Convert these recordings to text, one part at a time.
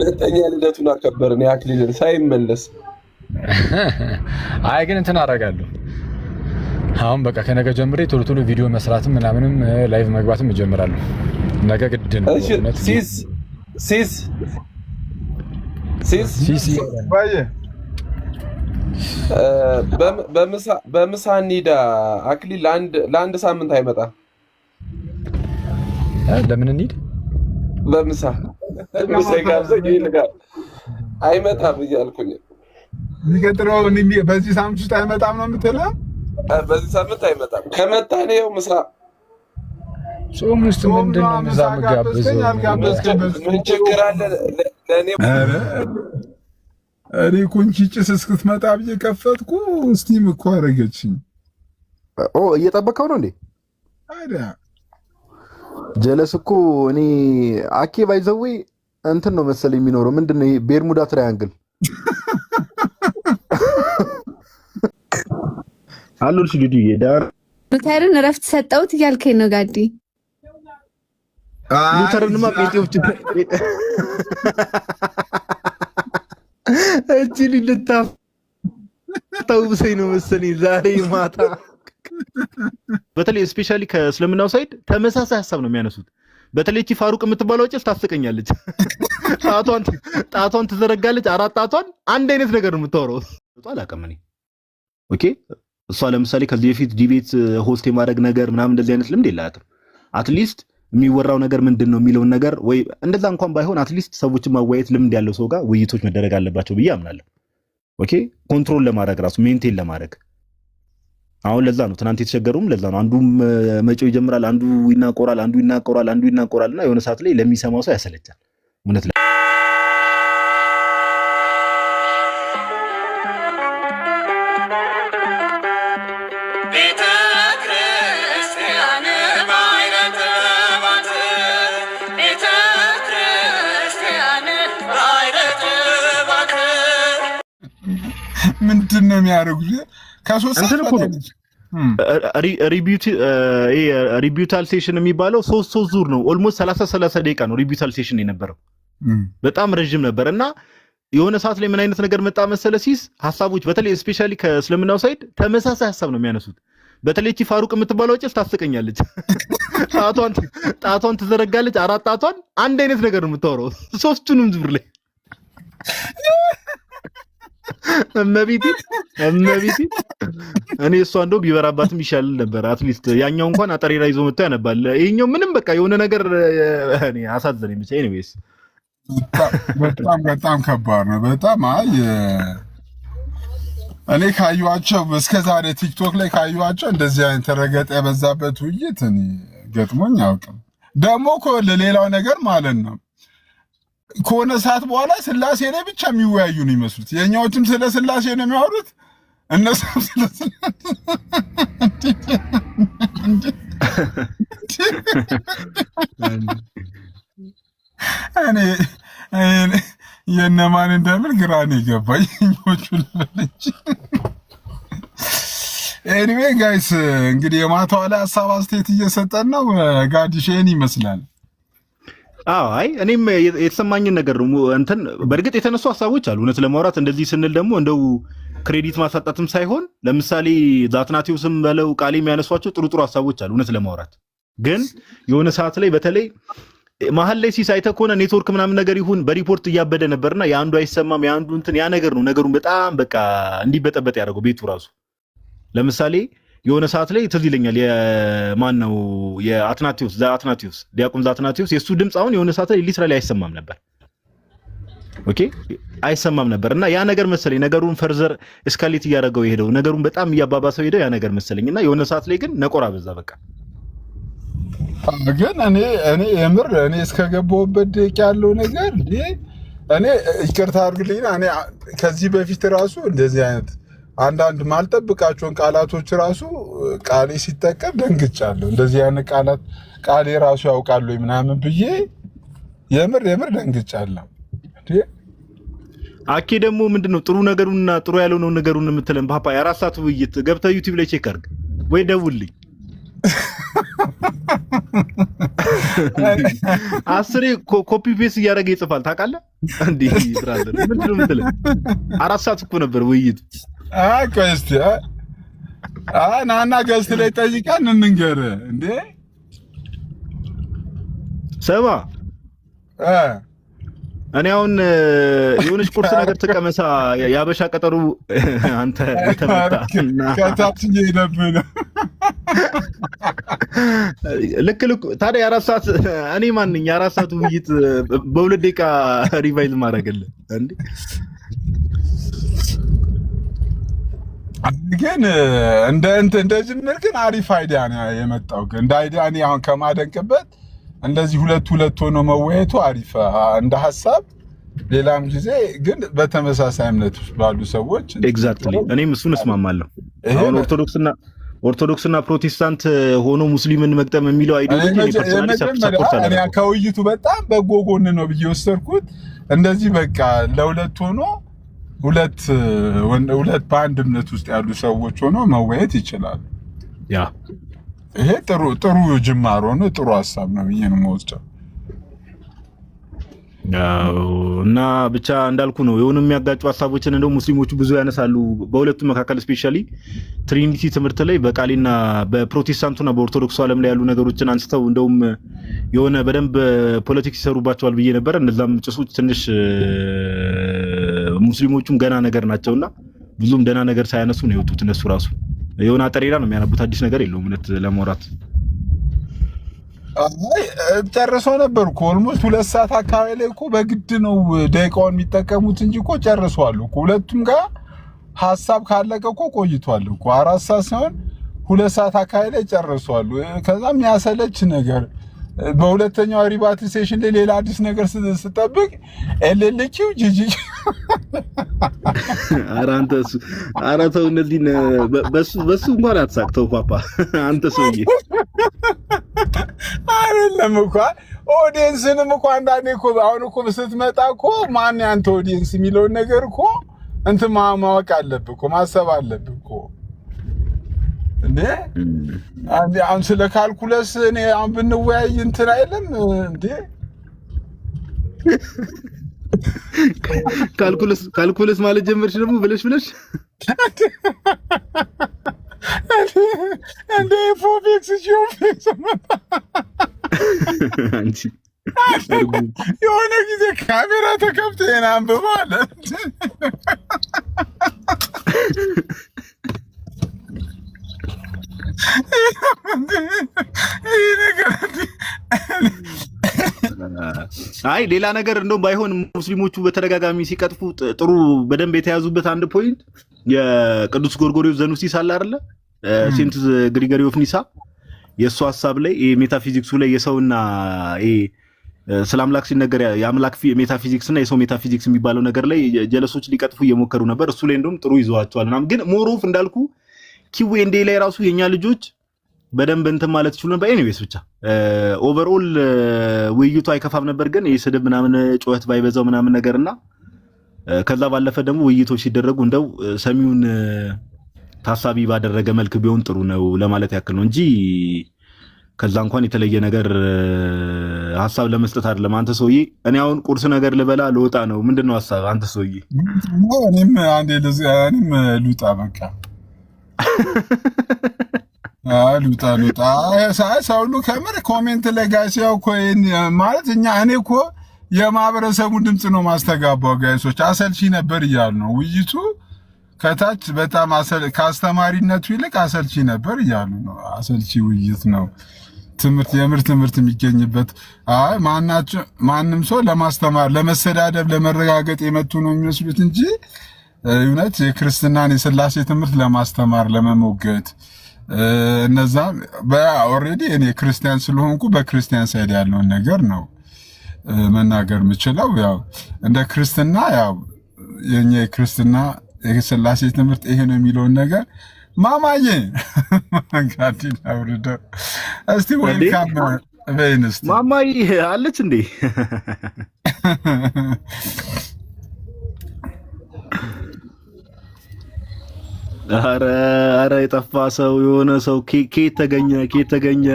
ሁለተኛ ልደቱን አከበርን የአክሊልን ሳይመለስ። አይ ግን እንትን አደርጋለሁ አሁን በቃ ከነገ ጀምሬ ቶሎ ቶሎ ቪዲዮ መስራትም ምናምንም ላይቭ መግባትም እጀምራለሁ። ነገ ግድ ነው። ሲስ ባየ በምሳ እንሂዳ። አክሊል ለአንድ ሳምንት አይመጣም። ለምን እንሂድ? በምሳ ጋብዘኝ ይልጋል። አይመጣም እያልኩኝ የሚቀጥለው በዚህ ሳምንት ውስጥ አይመጣም ነው የምትለው? በዚህ ሳምንት አይመጣም። ከመጣ ነው ምሳ ጾም ውስጥ ምንድነው ምሳ መጋበዝ? ምን ችግር አለ? እኔ ኩንቺ ጭስ እስክትመጣ ብዬ ከፈትኩ። ስቲም እኮ አደረገችኝ። እየጠበቀው ነው እንዴ? ታዲያ ጀለስ እኮ እኔ አኬ ባይዘዌ እንትን ነው መሰለ የሚኖረው ምንድነው ይሄ ቤርሙዳ ትራያንግል አሉልሽ ዱዱዬ ዳር ሉተርን እረፍት ሰጠውት እያልከኝ ነው ጋዲ? ሉተርንማ ጴንጤዎች እቺ ልታውብሰኝ ነው መሰለኝ ዛሬ ማታ። በተለይ ስፔሻሊ ከእስልምናው ሳይድ ተመሳሳይ ሐሳብ ነው የሚያነሱት። በተለይ እቺ ፋሩቅ የምትባለው ጭስ ታስቀኛለች። ጣቷን ትዘረጋለች፣ አራት ጣቷን አንድ አይነት ነገር ነው የምታወራው። አላውቅም እኔ ኦኬ። እሷ ለምሳሌ ከዚህ በፊት ዲቤት ሆስት የማድረግ ነገር ምናምን እንደዚህ አይነት ልምድ የላትም። አትሊስት የሚወራው ነገር ምንድነው የሚለውን ነገር ወይ እንደዛ እንኳን ባይሆን አትሊስት ሰዎችን ማወያየት ልምድ ያለው ሰው ጋር ውይይቶች መደረግ አለባቸው ብዬ አምናለሁ። ኦኬ ኮንትሮል ለማድረግ ራሱ ሜንቴን ለማድረግ አሁን ለዛ ነው ትናንት የተቸገሩም ለዛ ነው። አንዱም መጮህ ይጀምራል፣ አንዱ ይናቆራልና የሆነ ሰዓት ላይ ለሚሰማው ሰው ያሰለቻል። እውነት ምንድን ነው የሚያደርጉት? ከሶስት ሪቢዩታል ሴሽን የሚባለው ሶስት ዙር ነው። ኦልሞስት 30 ደቂቃ ነው ሪቢዩታል ሴሽን የነበረው። በጣም ረጅም ነበር እና የሆነ ሰዓት ላይ ምን አይነት ነገር መጣ መሰለ ሲስ ሐሳቦች በተለይ ስፔሻሊ ከእስልምናው ሳይድ ተመሳሳይ ሐሳብ ነው የሚያነሱት። በተለይ እቺ ፋሩቅ የምትባለው ጭስ ታስቀኛለች። ጣቷን ትዘረጋለች፣ አራት ጣቷን አንድ አይነት ነገር ነው የምታወራው ሶስቱንም ዙር ላይ እመቤቴ እኔ እሷ እንደው ቢበራባትም ይሻል ነበር። አትሊስት ያኛው እንኳን አጠሬራ ይዞ መጥቶ ያነባል። ይሄኛው ምንም በቃ የሆነ ነገር እኔ አሳዘነኝ ብቻ። ኤኒዌይስ በጣም ከባድ ነው። በጣም እኔ ካዩዋቸው እስከዛሬ ቲክቶክ ላይ ካዩዋቸው እንደዚህ አይነት ረገጥ የበዛበት ውይይት እኔ ገጥሞኝ አያውቅም። ደግሞ እኮ ለሌላው ነገር ማለት ነው ከሆነ ሰዓት በኋላ ስላሴ ላይ ብቻ የሚወያዩ ነው ይመስሉት። የኛዎችም ስለ ስላሴ ነው የሚያወሩት፣ እነሱም ስለ እኔ የነማን እንደምን ግራ ነው የገባኝ። ኞቹ ልበለች። ኤኒዌይ ጋይስ እንግዲህ የማታው ላይ ሀሳብ አስተያየት እየሰጠን ነው። ጋዲሽን ይመስላል። አይ እኔም የተሰማኝን ነገር ነው እንትን በእርግጥ የተነሱ ሐሳቦች አሉ። እውነት ለማውራት እንደዚህ ስንል ደግሞ እንደው ክሬዲት ማሳጣትም ሳይሆን ለምሳሌ ዛትናቲውስም በለው ቃሌ የሚያነሷቸው ጥሩ ሐሳቦች አሉ። እውነት ለማውራት ግን የሆነ ሰዓት ላይ በተለይ መሀል ላይ ሲሳይተ ከሆነ ኔትወርክ ምናምን ነገር ይሁን በሪፖርት እያበደ ነበርና የአንዱ አይሰማም የአንዱ እንትን ያ ነገር ነው ነገሩን በጣም በቃ እንዲበጠበጥ ያደርገው ቤቱ ራሱ። ለምሳሌ የሆነ ሰዓት ላይ ትዝ ይለኛል የማን ነው የአትናቲውስ ዲያቆን ዛትናቲውስ የሱ ድምጽ አሁን የሆነ ሰዓት ላይ ሊትራሊ አይሰማም ነበር። ኦኬ አይሰማም ነበር እና ያ ነገር መሰለኝ ነገሩን ፈርዘር እስካሌት እያደረገው የሄደው ነገሩን በጣም እያባባሰው ሄደው ያ ነገር መሰለኝና የሆነ ሰዓት ላይ ግን ነቆራ በዛ በቃ። ግን እኔ የምር እኔ እስከገባሁበት ደቂቃ ያለው ነገር እኔ ይቅርታ አድርግልኝና እኔ ከዚህ በፊት ራሱ እንደዚህ አይነት አንዳንድ ማልጠብቃቸውን ቃላቶች ራሱ ቃሌ ሲጠቀም ደንግጫለሁ። እንደዚህ አይነት ቃሌ ራሱ ያውቃሉ ምናምን ብዬ የምር ደንግጫለሁ። አኬ ደግሞ ምንድነው ጥሩ ነገሩንና ጥሩ ያልሆነውን ነገሩን የምትለን ፓፓ የአራት ሰዓት ውይይት ገብተህ ዩቲዩብ ላይ ቼክ አድርግ ወይ ደውልልኝ። አስሬ ኮፒ ፔስት እያደረገ ይጽፋል ታውቃለህ እንዴ ብራዘር ምንድነው የምትለው 4 ሰዓት እኮ ነበር ውይይቱ ቆይ እስቲ ናና ገዝት ላይ ጠይቀን እንንገር እንዴ ሰባ እኔ አሁን የሆነች ቁርስ ነገር ተቀመሳ ያበሻ ቀጠሩ አንተ ተመጣና ከታች እየሄደብህ ነው ልክ ታዲያ 4 ሰዓት እኔ ማን ነኝ 4 ሰዓት ውይይት በ2 ደቂቃ ሪቫይዝ ማድረግልህ እንዴ ግን እንደ ጅምር ግን አሪፍ አይዲያ ነው የመጣው ግን እንደ አይዲያ እኔ አሁን ከማደንቅበት እንደዚህ ሁለት ሆኖ መወያየቱ አሪፍ እንደ ሐሳብ ሌላም ጊዜ ግን በተመሳሳይ እምነት ባሉ ሰዎች ኤግዛክትሊ እኔም እሱን እስማማለሁ አሁን ኦርቶዶክስና ፕሮቴስታንት ሆኖ ሙስሊምን መቅጠም የሚለው አይዲዮሎጂ ፐርሰናሊ ሰፖርት አለ እኔ ከውይይቱ በጣም በጎ ጎን ነው ብዬ ወሰድኩት እንደዚህ በቃ ለሁለት ሆኖ ሁለት በአንድ እምነት ውስጥ ያሉ ሰዎች ሆኖ መወያየት ይችላሉ ያ ይሄ ጥሩ ጅማሮ ነው ጥሩ ሐሳብ ነው ብዬ ነው የምወስደው እና ብቻ እንዳልኩ ነው የሆነ የሚያጋጩ ሐሳቦችን እንደው ሙስሊሞቹ ብዙ ያነሳሉ በሁለቱ መካከል ስፔሻሊ ትሪኒቲ ትምህርት ላይ በቃሊና በፕሮቴስታንቱና በኦርቶዶክሱ ዓለም ላይ ያሉ ነገሮችን አንስተው እንደውም የሆነ በደንብ ፖለቲክስ ይሰሩባቸዋል ብዬ ነበር እነዛም ጭሶች ትንሽ ሙስሊሞቹም ገና ነገር ናቸውና ብዙም ደና ነገር ሳያነሱ ነው የወጡት እነሱ ራሱ የሆነ አጠሬራ ነው የሚያነቡት አዲስ ነገር የለውም እውነት ለማውራት ጨርሰው ነበር እኮ ኦልሞስት 2 ሰዓት አካባቢ ላይ እኮ በግድ ነው ደቂቃውን የሚጠቀሙት እንጂ እኮ ጨርሰዋል እኮ ሁለቱም ጋር ሐሳብ ካለቀ እኮ ቆይቷል እኮ 4 ሰዓት ሳይሆን 2 ሰዓት አካባቢ ላይ ጨርሰዋል ከዛም ያሰለች ነገር በሁለተኛው ሪባቲ ሴሽን ላይ ሌላ አዲስ ነገር ስጠብቅ ኤልልኪው ጂጂ አራንተስ አራተው እነዚህ በሱ እንኳን አትሳቅተው ፓፓ አንተ ሰውዬ አይደለም እኮ ኦዲየንስንም እኮ አንዳንዴ እኮ አሁን እኮ ስትመጣ እኮ ማን ያንተ ኦዲየንስ የሚለውን ነገር እኮ እንትን ማወቅ አለብህ እኮ ማሰብ አለብህ እኮ እንዴ አሁን ስለ ካልኩለስ እኔ አሁን ብንወያይ እንትን አይደለም እንዴ ካልኩለስ ማለት ጀመርሽ ደግሞ ብለሽ እንዴ ፎፊክስ ጂኦፊክስ አንቺ የሆነ ጊዜ ካሜራ ተከፍቶ የናንብብ አለ አይ ሌላ ነገር እንደውም ባይሆን ሙስሊሞቹ በተደጋጋሚ ሲቀጥፉ ጥሩ በደንብ የተያዙበት አንድ ፖይንት የቅዱስ ጎርጎርዮስ ዘኑሲስ አለ አይደለ ሴንት ግሪጎሪ ኦፍ ኒሳ የሱ ሐሳብ ላይ ሜታፊዚክሱ ላይ የሰውና ስለ አምላክ ሲነገር የአምላክ ሜታፊዚክስ እና የሰው ሜታፊዚክስ የሚባለው ነገር ላይ ጀለሶች ሊቀጥፉ እየሞከሩ ነበር እሱ ላይ እንደውም ጥሩ ይዘዋቸዋል ምናምን ግን ሞሮፍ እንዳልኩ ኪዌንዴ ላይ ራሱ የኛ ልጆች በደንብ እንትን ማለት ይችላል ነበር ኤኒዌይስ ብቻ ኦቨርኦል ውይይቱ አይከፋም ነበር ግን የስድብ ምናምን ጩኸት ባይበዛው ምናምን ነገርና ከዛ ባለፈ ደግሞ ውይይቶች ሲደረጉ እንደው ሰሚውን ታሳቢ ባደረገ መልክ ቢሆን ጥሩ ነው ለማለት ያክል ነው እንጂ ከዛ እንኳን የተለየ ነገር ሐሳብ ለመስጠት አይደለም አንተ ሰውዬ እኔ አሁን ቁርስ ነገር ልበላ ልወጣ ነው ምንድነው ሐሳብ አንተ ሰውዬ እኔም አንዴ እኔም ልውጣ በቃ ሉጣ ሳይሉ ከምር ኮሜንት ላይ ጋይስ ያው ኮይን ማለት እኔ እኮ የማህበረሰቡን ድምጽ ነው ማስተጋባው ጋይሶች አሰልቺ ነበር እያሉ ነው ውይይቱ ከታች በጣም ከአስተማሪነቱ ይልቅ አሰልቺ ነበር እያሉ ነው አሰልቺ ውይይት ነው ትምህርት የሚገኝበት ማንም ሰው ለማስተማር ለመሰዳደብ ለመረጋገጥ የመጡ ነው የሚመስሉት እንጂ እውነት የክርስትናን የሥላሴ ትምህርት ለማስተማር ለመሞገት እነዛም ኦሬዲ እኔ ክርስቲያን ስለሆንኩ በክርስቲያን ሳይድ ያለውን ነገር ነው መናገር የምችለው ያው እንደ ክርስትና ያው የኛ የክርስትና የሥላሴ ትምህርት ይሄ ነው የሚለውን ነገር ማማዬ ጋዲና ወርደ እስቲ ዌልካም በይንስቲ ማማዬ አለች እንዴ አረ የጠፋ ሰው የሆነ ሰው ኬት ተገኘ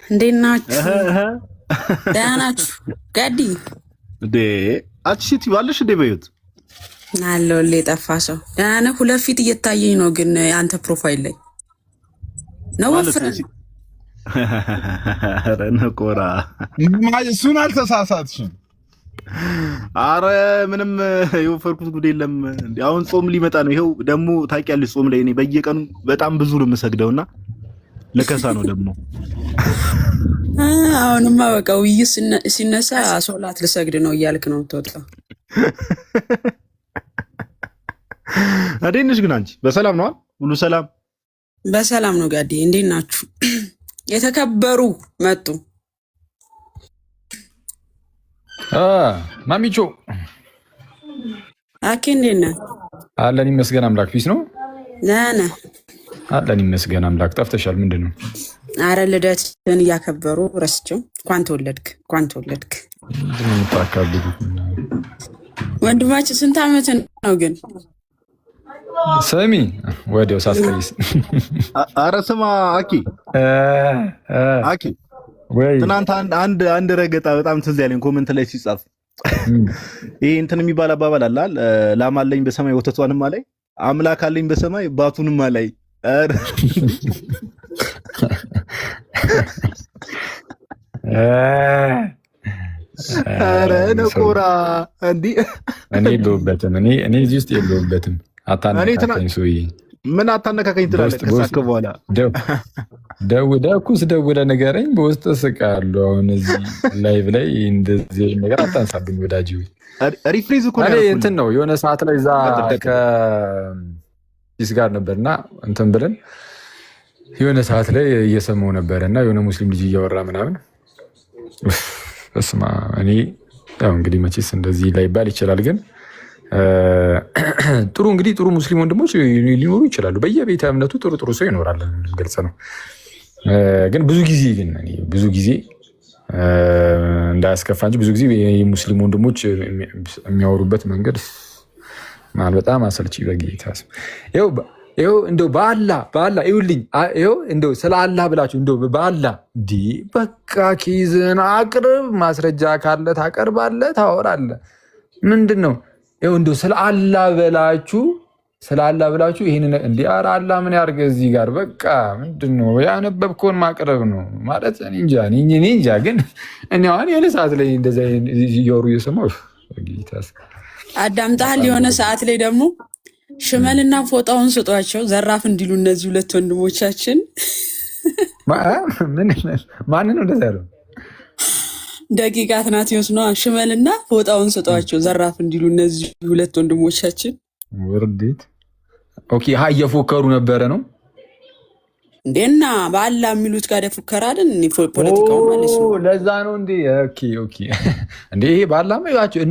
እንዴት ናችሁ? ደህና ናችሁ? ጋዲ እንዴ አትሽቲ ባለሽ እንዴ በዩት አለሁልህ። የጠፋ ሰው ደህና ነህ? ሁለት ፊት እየታየኝ ነው ግን አንተ ፕሮፋይል ላይ ነው ወፍረን። ኧረ ነቆራ እሱን አልተሳሳትሽም። አረ ምንም የወፈርኩት ጉድ የለም። አሁን ጾም ሊመጣ ነው። ይኸው ደግሞ ታውቂያለሽ ጾም ላይ እኔ በየቀኑ በጣም ብዙ ነው የምሰግደውና ለከሳ ነው ደግሞ። አሁንማ በቃ ውይይት ሲነሳ ሶላት ልሰግድ ነው እያልክ ነው የምትወጣው። እንዴት ነሽ ግን አንቺ? በሰላም ነው? ሁሉ ሰላም? በሰላም ነው ጋዲ። እንዴት ናችሁ? የተከበሩ መጡ። ማሚቾ አኬ እንዴት ነህ? አለን ይመስገን አምላክ። ፊስ ነው ነነ አለን ይመስገን አምላክ። ጠፍተሻል። ምንድን ነው? አረ ልደትን እያከበሩ ረስቸው። እንኳን ተወለድክ፣ እንኳን ተወለድክ። ምንድን ነው የምታካብዱ? ወንድማችን ስንት ዓመት ነው ግን? ሰሚ ወዲያው ሳስቀይስ። አረ ስማ አኪ ወይ ትናንት አንድ ረገጣ በጣም ትዝ ያለኝ ኮመንት ላይ ሲጻፍ ይሄ እንትን የሚባል አባባል አለ። ላም አለኝ በሰማይ ወተቷንም አላይ፣ አምላክ አለኝ በሰማይ ባቱንም አላይ። አረ ነቆራ እንዴ! እኔ የለሁበትም። እኔ እዚህ ውስጥ የለሁበትም። አታነካከኝ ሰውዬ። ምን አታነካከኝ ትላለህ? ከሳክ በኋላ ደውለህ ንገረኝ። በውስጥ ስቃለሁ። አሁን እዚህ ላይቭ ላይ እንደዚህ ነገር አታንሳብኝ ወዳጅ። ሪፍሬዝ እኮ እንትን ነው የሆነ ሰዓት ላይ እዛ ከሲስ ጋር ነበርና እንትን ብለን የሆነ ሰዓት ላይ እየሰማሁ ነበረ እና የሆነ ሙስሊም ልጅ እያወራ ምናምን እስማ እኔ ያው እንግዲህ መቼስ እንደዚህ ላይባል ይችላል፣ ግን ጥሩ ሙስሊም ወንድሞች ሊኖሩ ይችላሉ። በየቤተ እምነቱ ጥሩ ሰው ይኖራል፣ ግልጽ ነው። ግን ብዙ ጊዜ እንዳያስከፋ እንጂ ብዙ ጊዜ የሙስሊም ወንድሞች የሚያወሩበት መንገድ በጣም አሰልቺ። በጌታ ስም ይኸው እንደው በአላህ ይኸውልኝ፣ ይኸው እንደው ስለ አላህ ብላችሁ እንደው በአላህ በቃ ኪዝን አቅርብ፣ ማስረጃ ካለ ታቀርባለህ፣ ታወራለህ። ምንድን ነው ይኸው እንደው ስለ አላህ ብላችሁ ይሄን እንዴ! ኧረ አላህ ምን ያርገ እዚህ ጋር በቃ ምንድን ነው ያነበብከውን ማቅረብ ነው ማለት። እኔ እንጃ ግን እኔ አሁን የሆነ ሰዓት ላይ እንደዛ እያወሩ እየሰማሁ ጌታስ አዳምጣል። የሆነ ሰዓት ላይ ደግሞ ሽመልና ፎጣውን ስጧቸው ዘራፍ እንዲሉ እነዚህ ሁለት ወንድሞቻችን። ማን ነው እንደዛ ያለው? ደቂቃ አትናትዮስ ነው። ሽመልና ፎጣውን ስጧቸው ዘራፍ እንዲሉ እነዚህ ሁለት ወንድሞቻችን። ወርዴት ኦኬ። እየፎከሩ ነበረ ነው እንዴና ባላ የሚሉት ጋር ፉከራ አይደል? ፖለቲካው ማለት ነው። ለዛ ነው እንዴ? ኦኬ እንዴ ይሄ ባላ ማይዋቸው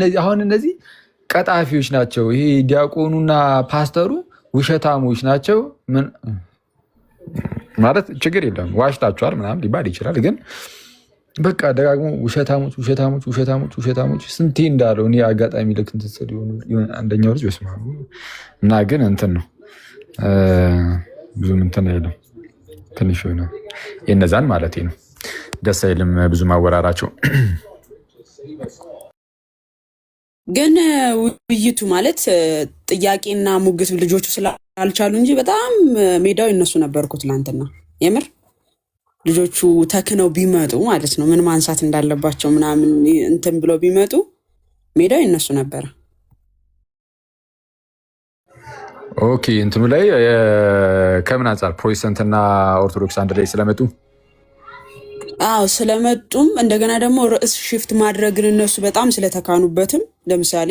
እነዚህ ቀጣፊዎች ናቸው። ይሄ ዲያቆኑና ፓስተሩ ውሸታሞች ናቸው። ምን ማለት ችግር የለም ዋሽታችኋል ምናምን ሊባል ይችላል፣ ግን በቃ ደጋግሞ ውሸታሞች ስንቴ እንዳለው እኔ አጋጣሚ ልክ እንትሰድ አንደኛው ልጅ በስማ እና ግን እንትን ነው ብዙም እንትን አይልም። ትንሽ ሆነ የነዛን ማለት ነው ደስ አይልም ብዙ ማወራራቸው። ግን ውይይቱ ማለት ጥያቄና ሙግት ልጆቹ ስላልቻሉ እንጂ በጣም ሜዳው ይነሱ ነበርኩ ትላንትና። የምር ልጆቹ ተክነው ቢመጡ ማለት ነው ምን ማንሳት እንዳለባቸው ምናምን እንትን ብለው ቢመጡ ሜዳው ይነሱ ነበረ። ኦኬ እንትኑ ላይ ከምን አንጻር ፕሮቴስታንትና ኦርቶዶክስ አንድ ላይ ስለመጡ? አዎ ስለመጡም እንደገና ደግሞ ርዕስ ሽፍት ማድረግን እነሱ በጣም ስለተካኑበትም ለምሳሌ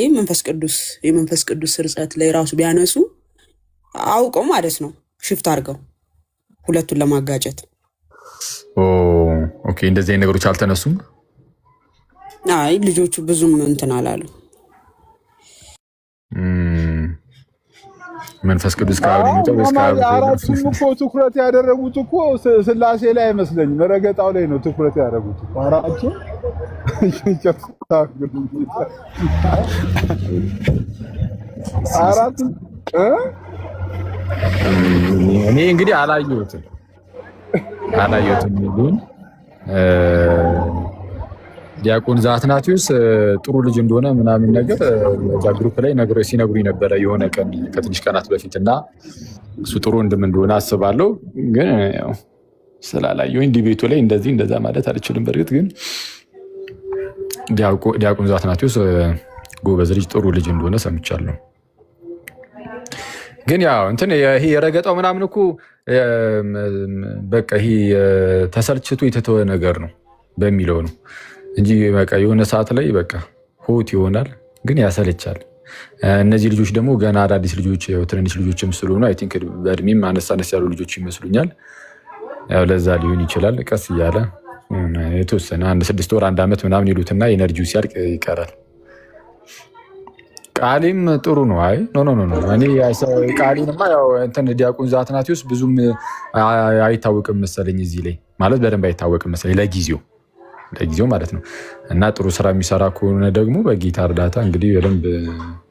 የመንፈስ ቅዱስ ስርጸት ላይ ራሱ ቢያነሱ አውቀው ማለት ነው ሽፍት አድርገው ሁለቱን ለማጋጨት። ኦኬ እንደዚህ አይነት ነገሮች አልተነሱም። አይ ልጆቹ ብዙም እንትን አላሉ። መንፈስ ቅዱስ ካሁን ይመጣው እስካሁን አራቱም እኮ ትኩረት ያደረጉት እኮ ስላሴ ላይ አይመስለኝም፣ ረገጣው ላይ ነው ትኩረት ያደረጉት አራቱ። እኔ እንግዲህ አላየሁትም ዲያቆን ዛትናቲዩስ ጥሩ ልጅ እንደሆነ ምናምን ነገር እዛ ግሩፕ ላይ ሲነግሩኝ ነበረ የሆነ ቀን ከትንሽ ቀናት በፊት እና እሱ ጥሩ ወንድም እንደሆነ አስባለሁ። ግን ስላላየሁኝ ዲቤቱ ላይ እንደዚህ እንደዛ ማለት አልችልም። በእርግጥ ግን ዲያቆን ዛትናቲዩስ ጎበዝ ልጅ ጥሩ ልጅ እንደሆነ ሰምቻለሁ። ግን ያው እንትን ይሄ የረገጣው ምናምን እኮ በቃ ይሄ ተሰልችቶ የተተወ ነገር ነው በሚለው ነው እንጂ በቃ የሆነ ሰዓት ላይ በቃ ሆት ይሆናል፣ ግን ያሰለቻል። እነዚህ ልጆች ደግሞ ገና አዳዲስ ልጆች ትንንሽ ልጆችም ስለሆኑ አይ ቲንክ በእድሜም አነስ ያሉ ልጆች ይመስሉኛል። ያው ለዛ ሊሆን ይችላል። ቀስ እያለ የተወሰነ 6 ወር 1 ዓመት ምናምን ይሉትና ኤነርጂው ሲያልቅ ይቀራል። ቃሊም ጥሩ ነው። አይ ኖ እኔ ቃሊንማ ያው እንትን ዲያቆን ዛትናቲዩስ ብዙም አይታወቅም መሰለኝ እዚህ ላይ ማለት በደንብ አይታወቅም መሰለኝ ለጊዜው ማለት ነው። እና ጥሩ ስራ የሚሰራ ከሆነ ደግሞ በጌታ እርዳታ እንግዲህ በደንብ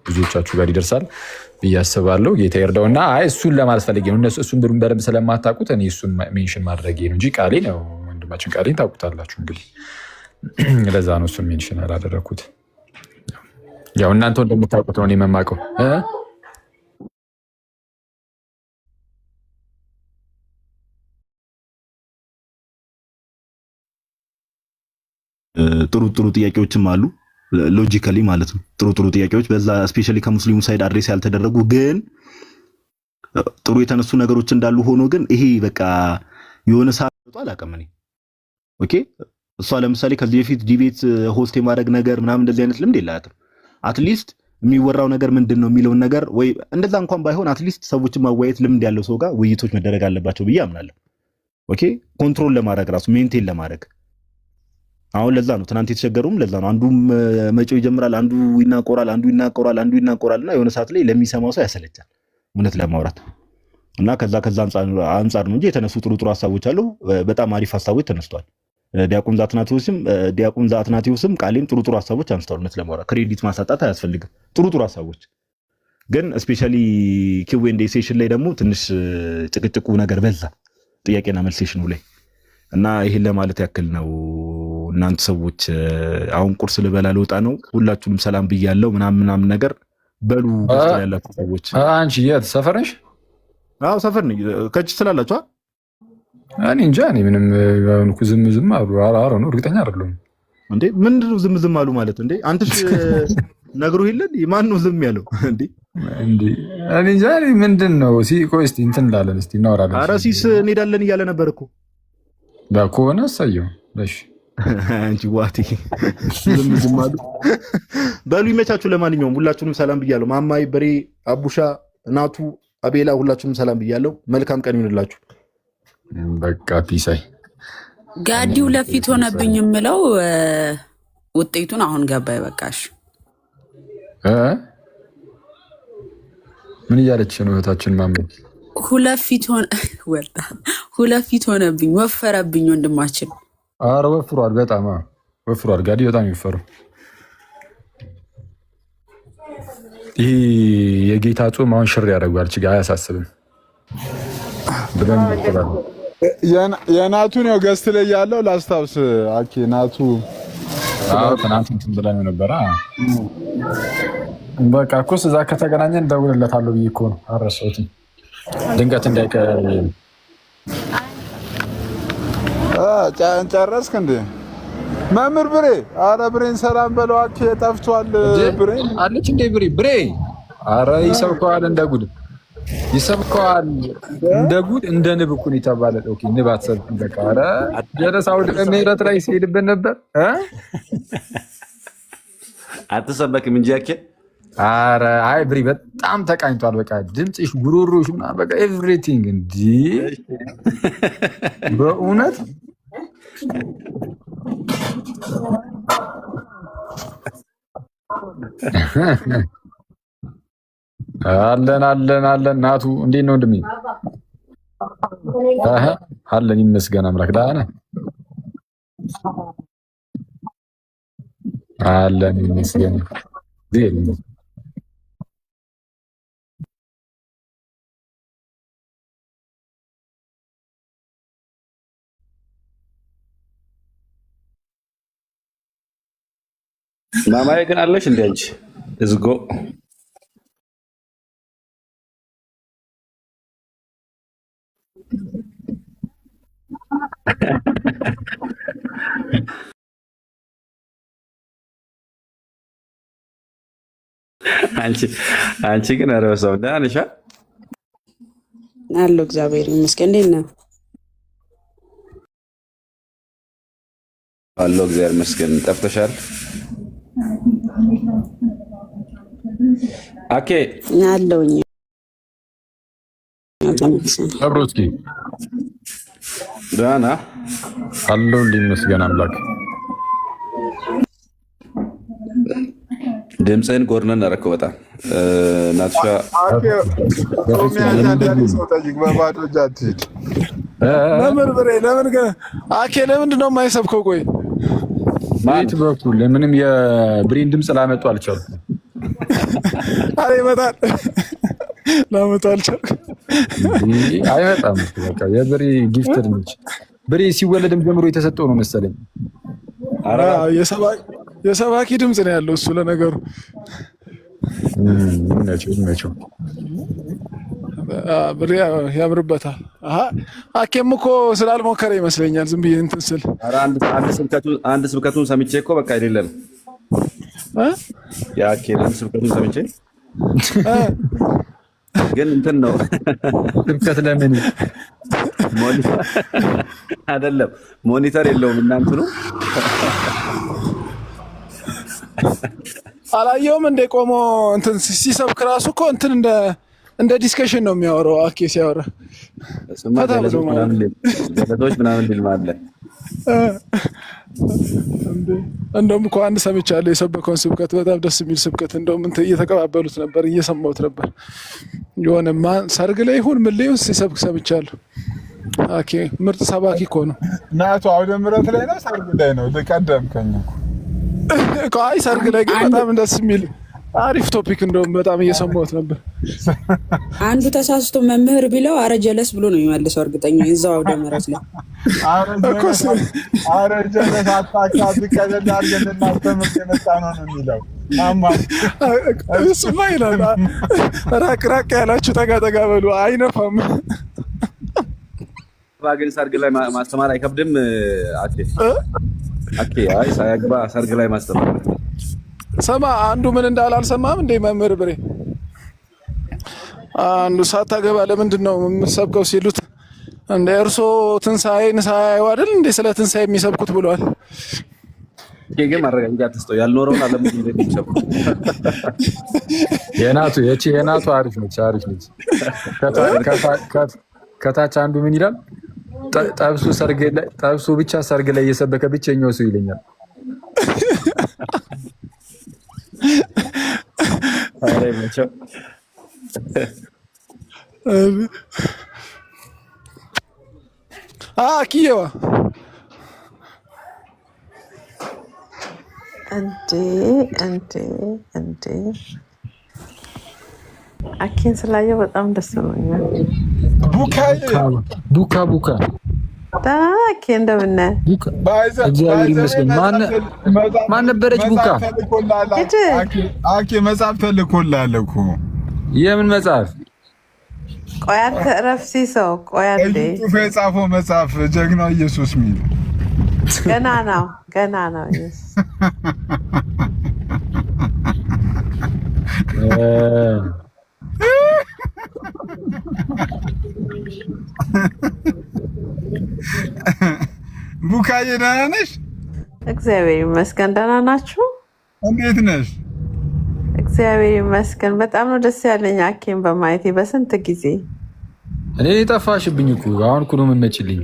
ብዙዎቻችሁ ጋር ይደርሳል ብዬ አስባለሁ። ጌታ ይርዳው። እና አይ እሱን ለማለት ፈልጌ ነው። እሱን በደንብ ስለማታውቁት እኔ እሱን ሜንሽን ማድረጌ ነው እንጂ ቃሌን ያው ወንድማችን ቃሌን ታውቁታላችሁ። እንግዲህ ለዛ ነው እሱን ሜንሽን አላደረኩት። ያው እናንተ እንደምታውቁት ነው እኔ የማውቀው። ጥሩ ጥያቄዎችም አሉ ሎጂካሊ ማለት ነው። ጥሩ ጥያቄዎች በዛ ስፔሻሊ ከሙስሊሙ ሳይድ አድሬስ ያልተደረጉ ግን ጥሩ የተነሱ ነገሮች እንዳሉ ሆኖ ግን ይሄ በቃ የሆነ ሰዓት አላውቅም እኔ ኦኬ እሷ ለምሳሌ ከዚህ በፊት ዲቤት ሆስት የማድረግ ነገር ምናምን እንደዚህ አይነት ልምድ የላትም። አትሊስት የሚወራው ነገር ምንድነው የሚለውን ነገር ወይ እንደዛ እንኳን ባይሆን አትሊስት ሰዎችን ማወያየት ልምድ ያለው ሰው ጋር ውይይቶች መደረግ አለባቸው ብዬ አምናለሁ። ኦኬ ኮንትሮል ለማድረግ ራሱ ሜንቴን ለማድረግ አሁን ለዛ ነው ትናንት የተቸገሩም ለዛ ነው። አንዱ መጪው ይጀምራል፣ አንዱ ይናቆራል እና የሆነ ሰዓት ላይ ለሚሰማው ሰው ያሰለቻል እውነት ለማውራት እና ከዛ አንጻር ነው እንጂ የተነሱ ጥሩ ሀሳቦች አሉ። በጣም አሪፍ ሀሳቦች ተነስተዋል። ዲያቆን ዛትናቲዩስም ቃሌም ጥሩ ሀሳቦች አንስተዋል። እውነት ለማውራት ክሬዲት ማሳጣት አያስፈልግም። ጥሩ ሀሳቦች ግን ስፔሻሊ ኪው&ኤ ሴሽን ላይ ደግሞ ትንሽ ጭቅጭቁ ነገር በዛ፣ ጥያቄና መልስ ሴሽኑ ላይ እና ይሄን ለማለት ያክል ነው። እናንተ ሰዎች አሁን ቁርስ ልበላ ልወጣ ነው። ሁላችሁንም ሰላም ብያለሁ ምናምን ነገር በሉ ያላችሁ ሰዎች። አንቺ የት ሰፈር ነሽ? አዎ ሰፈር ነኝ። ከች ስላላችሁ እኔ እንጃ። እኔ ምንም ዝም አሉ አሮ ነው እርግጠኛ አይደለሁም። እንዴ ምንድነው ዝም አሉ ማለት እንዴ? አንተሽ ነግሩ ይለን ማን ነው ዝም ያለው እንዴ? እኔ እንጃ ምንድነው? ቆይ እስቲ እንትን እንላለን፣ እስቲ እናወራለን። ኧረ ሲስ እንሄዳለን እያለ ነበር እኮ ከሆነ እሰየው። እሺ አንቺ ዋቲ ዝም አሉ። በሉ ይመቻችሁ። ለማንኛውም ሁላችሁንም ሰላም ብያለሁ። ማማይ በሬ፣ አቡሻ፣ እናቱ፣ አቤላ ሁላችሁንም ሰላም ብያለሁ። መልካም ቀን ይሁንላችሁ። በቃ ፒሳይ ጋዲው ለፊት ሆነብኝ የምለው ውጤቱን አሁን ገባይ። በቃሽ ምን እያለች ነው እህታችን ማመን? ሁለት ፊት ሆነብኝ፣ ወፈረብኝ ወንድማችን። ኧረ ወፍሯል፣ በጣም ወፍሯል። ጋዲ በጣም ይወፈሩ። ይህ የጌታ ጾም አሁን ሽር ያደርጓል። ችግር አያሳስብም ብለን የናቱን ያው ገስት ላይ ያለው ላስታውስ። አኬ ናቱ ትናንት እንትን ብለን ነበረ። በቃ እኮ እዛ ከተገናኘን እንደውልለታለሁ ብዬ እኮ ነው። አልረሳሁትም ድንገት እንዳይቀር። ጨረስክ እንዴ መምህር ብሬ? አረ ብሬን ሰላም በለው። አኬ ጠፍቷል። ብሬ አለች እንዴ? ብሬ አረ ይሰብከዋል እንደ ጉድ ይሰብከዋል እንደ ጉድ እንደ ንብ እኮ ነው የተባለ። ኦኬ ንብ አትሰብክም። በቃ ኧረ ጀለሳው ምህረት ላይ ሲሄድብን ነበር። አትሰበክም እንጂ ያኬ። ኧረ አይ ብሪ በጣም ተቃኝቷል። በቃ ድምፅሽ፣ ጉሮሮሽ ምናምን በቃ ኤቭሪቲንግ እንዲ በእውነት አለን ናቱ እንዴት ነው ወንድሜ? አለን ይመስገን አምላክ። ደህና ነህ? አለን ይመስገን። ማማዬ ግን አለሽ እንዴ አንቺ? እዝጎ አንቺ ግን ኧረ በስመ አብ ደህና ነሽ? አለሁ እግዚአብሔር ይመስገን። እንዴት ነህ? አለሁ እግዚአብሔር ይመስገን። ጠፍተሻል? አኬ አለሁኝ። አብሮትኪ ደህና ነህ? አለሁልኝ ይመስገን አምላክ። ድምፅህን ጎርነን አደረከው በጣም ናትሻ። ለምንድን ነው የማይሰብከው? ቆይ ቤት በኩል ምንም የብሬን ድምፅ ላመጡ አልቻልኩም። አረ ይመጣል፣ ላመጡ አልቻልኩም። አይመጣም። በቃ የብሬ ጊፍትድ ነች። ብሬ ሲወለድም ጀምሮ የተሰጠው ነው መሰለኝ። የሰባኪ ድምፅ ነው ያለው እሱ። ለነገሩ ይመቸው ብሬ ያምርበታል። አኬም እኮ ስላልሞከረ ይመስለኛል ዝም ብዬ እንትን ስል አንድ ስብከቱን ሰምቼ እኮ በቃ አይደለም የአኬን ስብከቱን ሰምቼ ግን እንትን ነው ስብከት ለምን አይደለም ሞኒተር የለውም እናንተ ነው አላየውም እንደ ቆሞ እንትን ሲሰብክ ራሱ እኮ እንትን እንደ ዲስከሽን ነው የሚያወራው። አኬ ሲያወራ ገለቶች ምናምን ቢል ማለት እንደውም እኮ አንድ ሰምቻለሁ የሰበከውን ስብከት፣ በጣም ደስ የሚል ስብከት። እንደውም እንትን እየተቀባበሉት ነበር፣ እየሰማሁት ነበር። የሆነማ ሰርግ ላይ ይሁን ምን ላይ ይሁን ሲሰብክ ሰምቻለሁ። አኬ ምርጥ ሰባኪ እኮ ነው። ናቱ አውደ ምሕረት ላይ ነው ሰርግ ላይ ነው ቀደምከኝ እኮ። አይ ሰርግ ላይ ግን በጣም ደስ የሚል አሪፍ ቶፒክ እንደውም በጣም እየሰማሁት ነበር። አንዱ ተሳስቶ መምህር ቢለው አረ ጀለስ ብሎ ነው የሚመልሰው። እርግጠኛ እዛው አውደ ምሕረት ላይ አረ ጀለስ አታካቢ ከዘላ አርገና ተመርጥ የመጣ ነው የሚለው እሱማ ይላል። ራቅ ያላችሁ ጠጋ በሉ አይነፋም። ግን ሰርግ ላይ ማስተማር አይከብድም? አኬ አይ ሳያግባ ሰርግ ላይ ማስተማር ሰማ። አንዱ ምን እንዳለ አልሰማም እንዴ መምህር ብሬ? አንዱ ሳታገባ ለምንድን ነው የምትሰብከው ሲሉት እንደ እርሶ ትንሣኤን ሳያዩ አይደል እንዴ ስለ ትንሣኤ የሚሰብኩት ብሏል። ግን ማረጋገጫ ተስጠው ያልኖረውን ዓለም እንደሚሰብኩ የናቱ አሪፍ ነች። ከታች አንዱ ምን ይላል? ጠብሱ ብቻ ሰርግ ላይ እየሰበከ ብቸኛው ሰው ይለኛል። ኪየዋ እንዴ አኬን ስላየው በጣም ደስ ብሎኛል። ቡካ አኬ እንደምን ነህ? እግዚአብሔር ይመስገን። ማን ነበረች ቡካ? አኬ መጽሐፍ ተልኮልሃል እኮ። የምን መጽሐፍ? ቆይ አንተ እረፍ ሲሰው። ቆይ አንዴ ጩፌ የጻፈው መጽሐፍ ጀግናው ኢየሱስ ሚል ገና ነው ኢየሱስ ቡካዬ ደህና ነሽ? እግዚአብሔር ይመስገን። ደህና ናችሁ? እንዴት ነሽ? እግዚአብሔር ይመስገን። በጣም ነው ደስ ያለኝ አኬን በማየቴ በስንት ጊዜ። እኔ ጠፋሽብኝ እኮ አሁን እኮ ነው የምትመጪልኝ።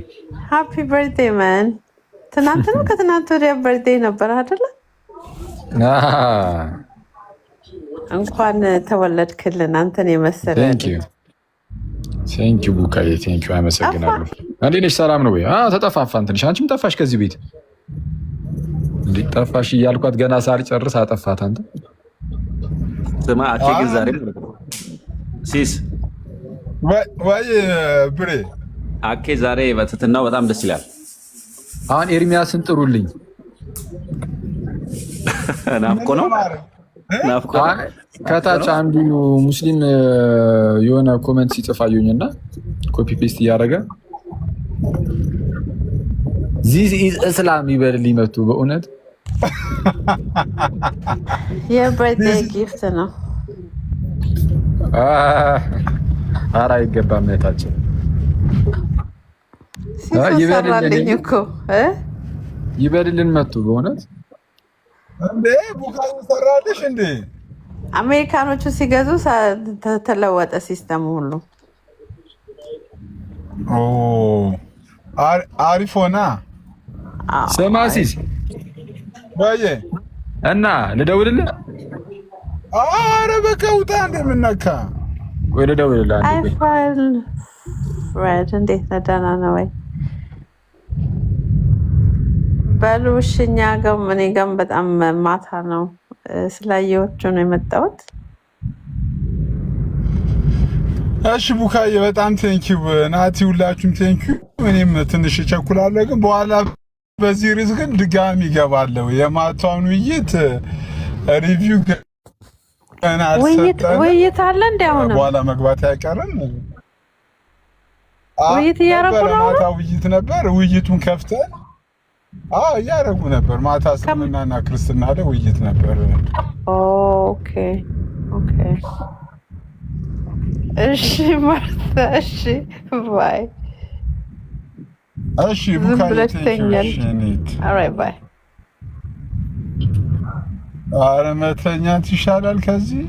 ሃፒ በርዝዴይ ማን። ትናንት ነው ከትናንት ወዲያ በርዝዴይ ነበር አይደለ? እንኳን ተወለድክልን አንተን የመሰለ። ቴንኪው ቡካዬ ቴንኪው፣ አመሰግናለሁ። እንዴት ነሽ? ሰላም ነው ወይ? ተጠፋፋን ትንሽ። አንቺም ጠፋሽ ከዚህ ቤት። እንዴት ጠፋሽ እያልኳት ገና ሳልጨርስ አጠፋት አንተ። ስማ አኬ ግን ዛሬ ሲስ ወይ ብሬ አኬ ዛሬ በትትናው በጣም ደስ ይላል። አሁን ኤርሚያስን ጥሩልኝ። ናፍቆ ነው ናፍቆ ነው። ከታች አንዱ ሙስሊም የሆነ ኮሜንት ሲጽፍ አየሁኝና ኮፒ ፔስት እያደረገ ዚስ ኢዝ እስላም ይበልልኝ መጥቶ በእውነት የበርዝዴይ ጊፍት ነው። ኧረ አይገባም እህታችን ሲሰራልኝ እኮ ይበልልን መጥቶ በእውነት እንዴ ቡካን ሰራልሽ እንዴ? አሜሪካኖቹ ሲገዙ ተለወጠ ሲስተሙ ሁሉ። አሪፍ ሆና ሰማሲስ ወይ እና ልደውልልህ? ኧረ በቃ ውጣ እንደምነካ ወይ ልደውልልህ? አይፋል ፍሬድ እንዴት ነህ? ደህና ነው ወይ? በሉ እሺ፣ እኛ ጋርም እኔ ጋርም በጣም ማታ ነው። ስላየዎቹ ነው የመጣሁት። እሺ ቡካዬ በጣም ቴንኪው ናቲ፣ ሁላችሁም ቴንኪው። እኔም ትንሽ እቸኩላለሁ፣ ግን በኋላ በዚህ ርዕስ ግን ድጋሚ እገባለሁ። የማታውን ውይይት ሪቪው ገና አልሰጠንም። ውይይት አለ እንዴ? አሁን በኋላ መግባት አይቀርም። ውይይት እያደረጉ ነው። ማታ ውይይት ነበር። ውይይቱን ከፍተን እያደረጉ ነበር። ማታ እስልምናና ክርስትና ላይ ውይይት ነበር። ኦኬ ኦኬ እሺ ማርታ፣ እሺ ባይ። እሺ ቡካዬ ኦልራይት ባይ። ኧረ መተኛት ይሻላል ከዚህ።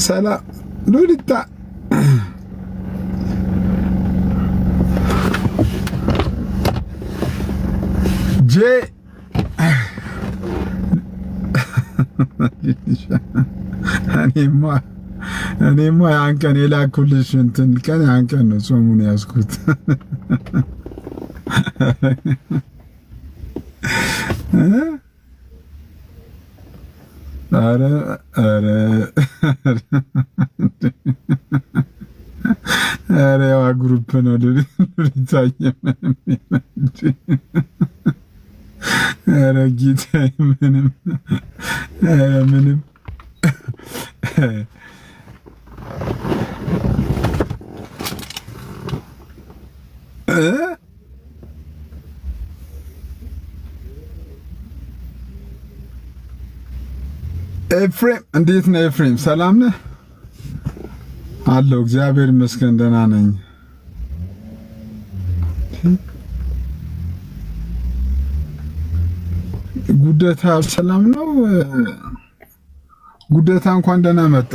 ሰላም ሉሊታ ጄ እኔማ ያን ቀን የላኩልሽ እንትን ቀን ያን ቀን ነው ጾሙን ያዝኩት። ኧረ ያው ግሩፕ ነው ልታየ ኧረ ጌታዬ ምንም ኤፍሬም እንዴት ነህ? ኤፍሬም ሰላም ነህ? አለሁ እግዚአብሔር ይመስገን ደህና ነኝ። ጉደታ ሰላም ነው? ጉደታ እንኳን ደህና መጣ።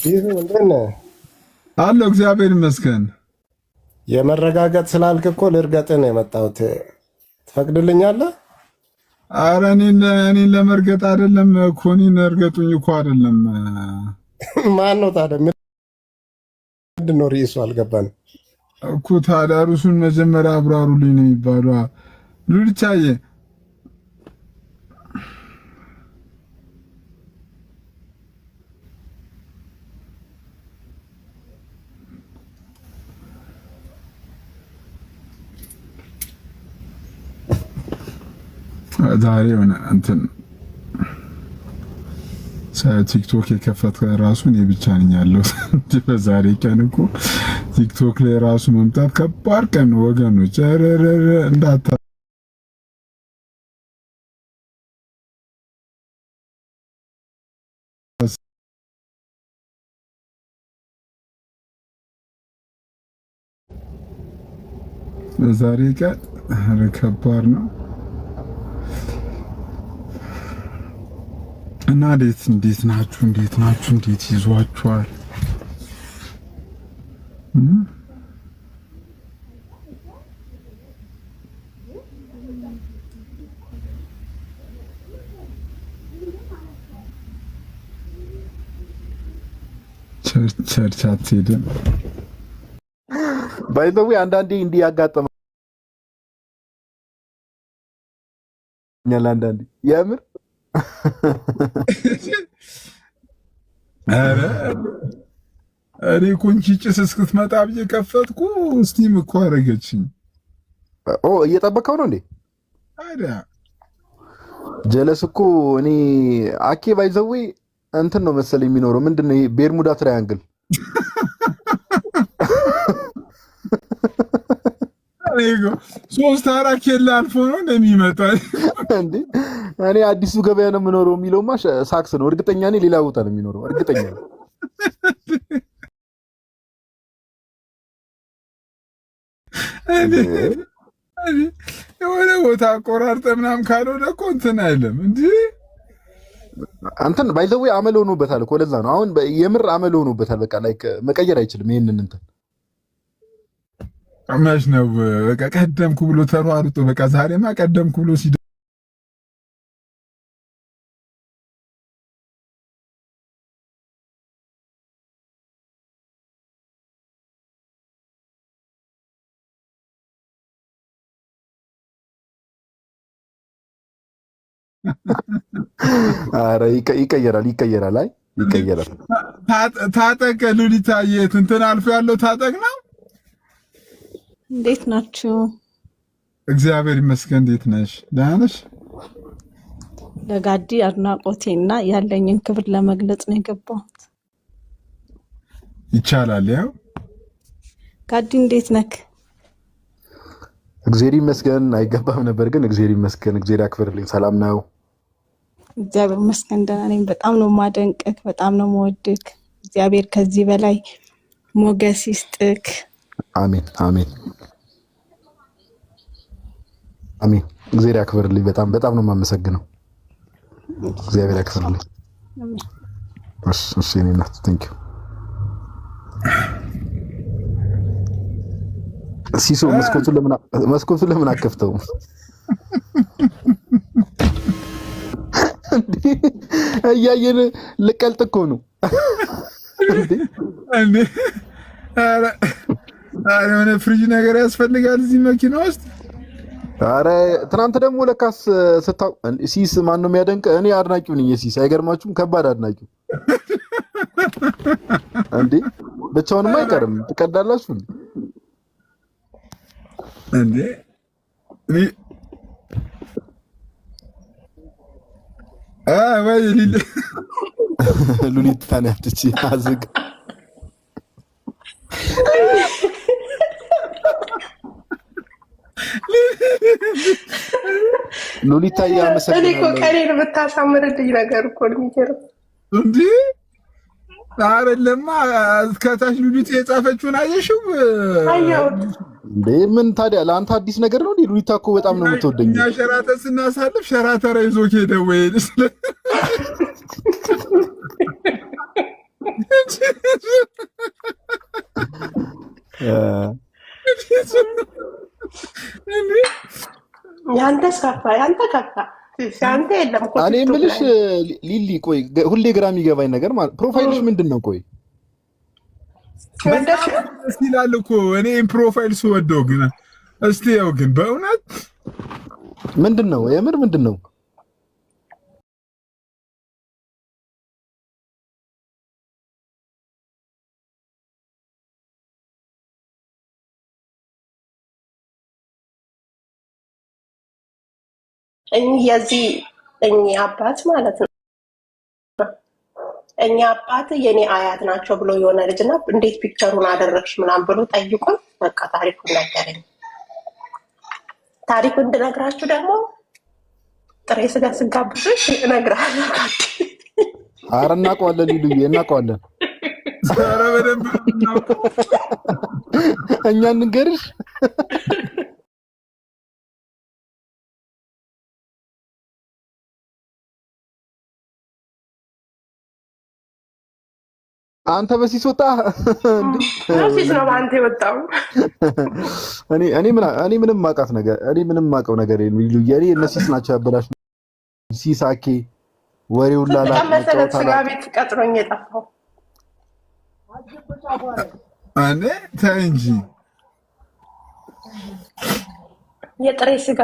ይህ ምንድን ነው? አለሁ እግዚአብሔር ይመስገን። የመረጋገጥ ስላልክ እኮ ልርገጥህ ነው የመጣሁት። ትፈቅድልኛለህ? ኧረ እኔን ለመርገጥ አይደለም እኮ እኔን እርገጡኝ እኮ አይደለም። ማን ነው ታዲያ? ምንድን ነው ርዕሱ? አልገባንም እኮ ታዲያ ርዕሱን መጀመሪያ አብራሩልኝ ነው የሚባለው። ሉሊታዬ ዛሬ ሆነ እንትን ቲክቶክ የከፈተ ራሱ እኔ ብቻ ነኝ ያለው። በዛሬ ቀን እኮ ቲክቶክ ላይ ራሱ መምጣት ከባድ ቀን ነው ወገኖች። ረረረ እንዳታ በዛሬ ቀን ከባድ ነው። እና እንዴት ናችሁ? እንዴት ይዟችኋል? ቸርች አትሄድም? ባይ ዘ ዌይ አንዳንዴ እንዲህ ያጋጠመኛል። አንዳንዴ የምር እኔ ኩንቺ ጭስ እስክትመጣ ብዬ ከፈትኩ። ስቲም እኮ አደረገችኝ። እየጠበቀው ነው እንዴ? ታዲያ ጀለስ እኮ እኔ አኬ ባይዘዌ እንትን ነው መሰለኝ የሚኖረው። ምንድነው ይሄ ቤርሙዳ ትራያንግል? ሶስት አራት ኬላ አልፎ ነው እንደሚመጣ እንዴ? እኔ አዲሱ ገበያ ነው የምኖረው የሚለውማ ሳክስ ነው። እርግጠኛ ነኝ ሌላ ቦታ ነው የሚኖረው። እርግጠኛ ነኝ። የሆነ ቦታ አቆራርጠ ምናምን ካልሆነ እኮ እንትን አይልም እንጂ አንተን ባይዘዌ አመል ሆኖበታል እኮ። ለዛ ነው አሁን የምር አመል ሆኖበታል። በቃ ላይክ መቀየር አይችልም ይሄንን እንትን አማሽ ነው። በቃ ቀደምኩ ብሎ ተሯሩጦ በቃ ዛሬማ ቀደምኩ ብሎ ሲደ ኧረ ይቀየራል። አይ ይቀየራል። ታጠቅ ሉሊታዬ እንትን አልፎ ያለው ታጠቅ ነው። እንዴት ናችሁ? እግዚአብሔር ይመስገን። እንዴት ነሽ? ደህና ነሽ? ለጋዲ አድናቆቴና ያለኝን ክብር ለመግለጽ ነው የገባሁት። ይቻላል። ያው ጋዲ እንዴት ነክ? እግዚአብሔር ይመስገን። አይገባም ነበር ግን እግዚአብሔር ይመስገን። እግዚአብሔር ያክብርልኝ። ሰላም ነው? እግዚአብሔር ይመስገን ደህና ነኝ። በጣም ነው ማደንቅክ፣ በጣም ነው መወድክ። እግዚአብሔር ከዚህ በላይ ሞገስ ይስጥክ። አሜን አሜን አሜን። እግዚአብሔር ያክብርልኝ። በጣም ነው የማመሰግነው። እግዚአብሔር ያክብርልኝ። እሺ እኔ እናት ቴንክ ዩ። ሲሶ መስኮቱን ለምን አከፍተው? እያየን ልቀልጥ እኮ ነው እንዴ? ኧረ የሆነ ፍሪጅ ነገር ያስፈልጋል እዚህ መኪና ውስጥ። ኧረ ትናንት ደግሞ ለካስ ስታው ሲስ ማን ነው የሚያደንቅ? እኔ አድናቂው ነኝ የሲስ። አይገርማችሁም? ከባድ አድናቂው እንዴ። ብቻውንም አይቀርም። ትቀዳላችሁ እንዴ? ወይ ሉሊት ታናትቺ አዝግ ሉሊታ ያመሰግናለሁ። እኔ እኮ ቀኔን የምታሳምርልኝ ነገር እኮ ነው የሚገርም እንዴ። አይደለማ ከታች ሉሊት የጻፈችውን አየሽው እንዴ? ምን ታዲያ ለአንተ አዲስ ነገር ነው? ሉሊታ እኮ በጣም ነው የምትወደኝ። እኛ ሸራተን ስናሳልፍ ሸራተራ ይዞ ሄደ ወይስ ያንተ ከፋ ያንተ የለም እኮ። እኔ የምልሽ ሊሊ፣ ቆይ ሁሌ ግራ የሚገባኝ ነገር ማለት ፕሮፋይልሽ ምንድን ነው? ቆይ ደስ ይላል እኮ እኔ ፕሮፋይል ስወደው፣ ግን እስቲ ያው ግን በእውነት ምንድን ነው? የምር ምንድን ነው? የዚህ እኚህ አባት ማለት ነው። እኚህ አባት የኔ አያት ናቸው ብሎ የሆነ ልጅና እንዴት ፒክቸሩን አደረግሽ ምናምን ብሎ ጠይቁን። በቃ ታሪኩን ነገረኝ። ታሪኩን እንድነግራችሁ ደግሞ ጥሬ ስጋ ስጋብዝሽ እነግርሃለሁ። ኧረ እናውቀዋለን ሊሉዬ፣ እናውቀዋለን። ኧረ በደንብ እኛ እንንገርሽ። አንተ በሲስ ወጣ እንዴ? ሲስ ነው አንተ የወጣው። እኔ ምንም ማውቃት ነገር ምንም ማውቀው ነገር የለም። የኔ እነሲስ ናቸው ያበላሽ። ሲሳኬ ወሬው ላላ መሰረት ስጋ ቤት ቀጥሮኝ የጠፋው እኔ ተይ እንጂ የጥሬ ስጋ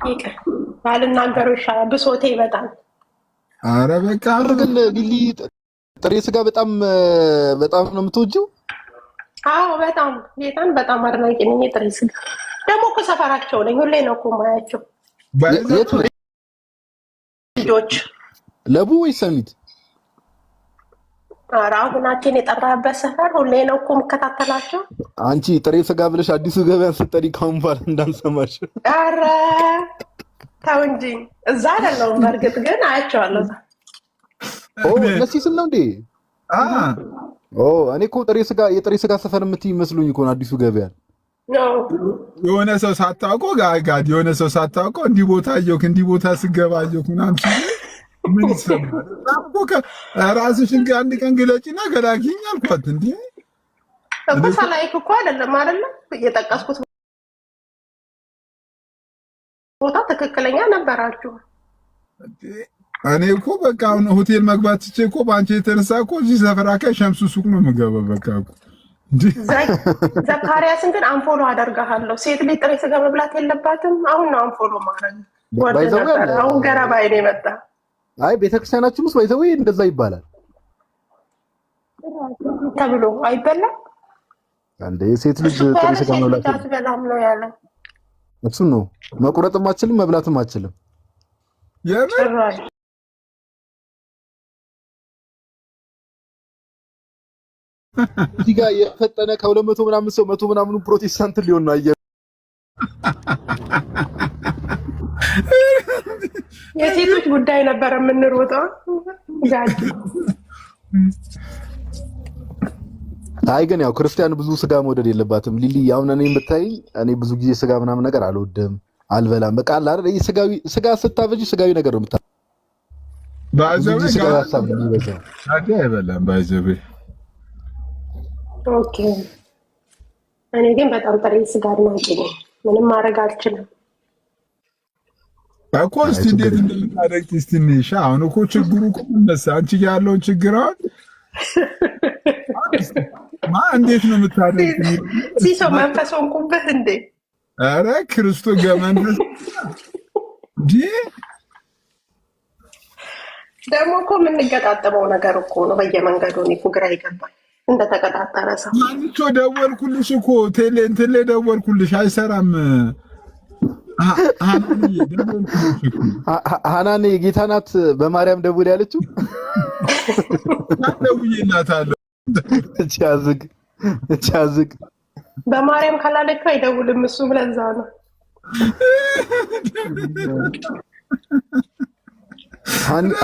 ይቅር ባልናገረው ይሻላል። ብሶቴ ይበጣል። ኧረ በቃ ግን ሊሊ ጥሬ ስጋ በጣም በጣም ነው የምትወጂው? አዎ በጣም ጌታን በጣም አድናቂ ነኝ። ጥሬ ስጋ ደግሞ እኮ ሰፈራቸው ነኝ። ሁሌ ነው እኮ የማያቸው። ልጆች ለቡ ወይ ሰሚት? ኧረ አሁን አንቺን የጠራህበት ሰፈር ሁሌ ነው እኮ የምከታተላቸው። አንቺ ጥሬ ስጋ ብለሽ አዲሱ ገበያን ስትጠሪ ካሁን በኋላ እንዳንሰማሽ። ኧረ ተው እንጂ እዛ አይደለሁም። በእርግጥ ግን አያቸዋለሁ። ነሲስን ነው እንዴ? እኔ እኮ የጥሬ ስጋ ሰፈር የምትይ ይመስሉኝ እኮ አዲሱ ገበያ። የሆነ ሰው ሳታውቀው ጋድ የሆነ ሰው ሳታውቀው እንዲህ ቦታ አየሁህ እንዲህ ቦታ ስገባ አየሁህ ምናምን ምን ይሰማል? ራስሽን አንድ ቀን ግለጪና ገላኪኝ አልኳት። እንዴ እኮ ሳላይክ እኮ አይደለም እየጠቀስኩት ቦታ ትክክለኛ ነበራችሁ። እኔ እኮ በቃ አሁን ሆቴል መግባት ትቼ እኮ በአንቺ የተነሳ እኮ እዚህ ሰፈር አካባቢ ሸምሱ ሱቅ ነው የምገባው። በቃ እኮ ዘካሪያስን ግን አንፎሎ አደርግሃለሁ። ሴት ልጅ ጥሬ ስጋ መብላት የለባትም። አሁን ነው አንፎሎ ማድረግ። አሁን ገና ባይኔ መጣ። አይ ቤተክርስቲያናችን ውስጥ ባይዘው እንደዛ ይባላል ተብሎ አይበላም። አንዴ ሴት ልጅ ጥሬ ስጋ መብላት ነው ያለው። እሱ ነው መቁረጥም አችልም መብላትም አችልም። የምር እዚህ ጋር የፈጠነ ከ200 ምናምን ሰው 100 ምናምኑ ፕሮቴስታንት ሊሆን ነው። የሴቶች ጉዳይ ነበር የምንሮጠው። አይ ግን ያው ክርስቲያን ብዙ ስጋ መውደድ የለባትም። ሊሊ አሁን እኔ የምታይ እኔ ብዙ ጊዜ ስጋ ምናምን ነገር አልወድም አልበላም። በቃ አይደል ስጋ ስታበጂ ስጋዊ ነገር ነው የምታ ባይዘው ስጋ ሐሳብ ነው ይበዛው አይበላም ባይዘው። ኦኬ እኔ ግን በጣም ጥሬ ስጋ አድናቂ ነኝ። ምንም ማድረግ አልችልም እኮ። እስቲ እንዴት እንደምታደርጊ እስቲ እንይሻ። አሁን እኮ ችግሩ እኮ እነሳ አንቺ ያለውን ችግር አሁን እንዴት ነው የምታደርጊ? ሲሶ መንፈስ ሆንኩበት እንዴ? ኧረ ክርስቶስ ገመንፈስ ደግሞ እኮ የምንገጣጠመው ነገር እኮ ነው በየመንገዱ። እኔ እኮ ግራ ይገባል። እንደተቀጣጠረ ሰው አንቺ ደወልኩልሽ እኮ እንትን ላይ ደወልኩልሽ አይሰራም። ሀናን የጌታ ናት በማርያም ደውል ያለችው ደውዬላታለሁ። ቻዝግ በማርያም ካላለችው አይደውልም እሱም ለዛ ነው።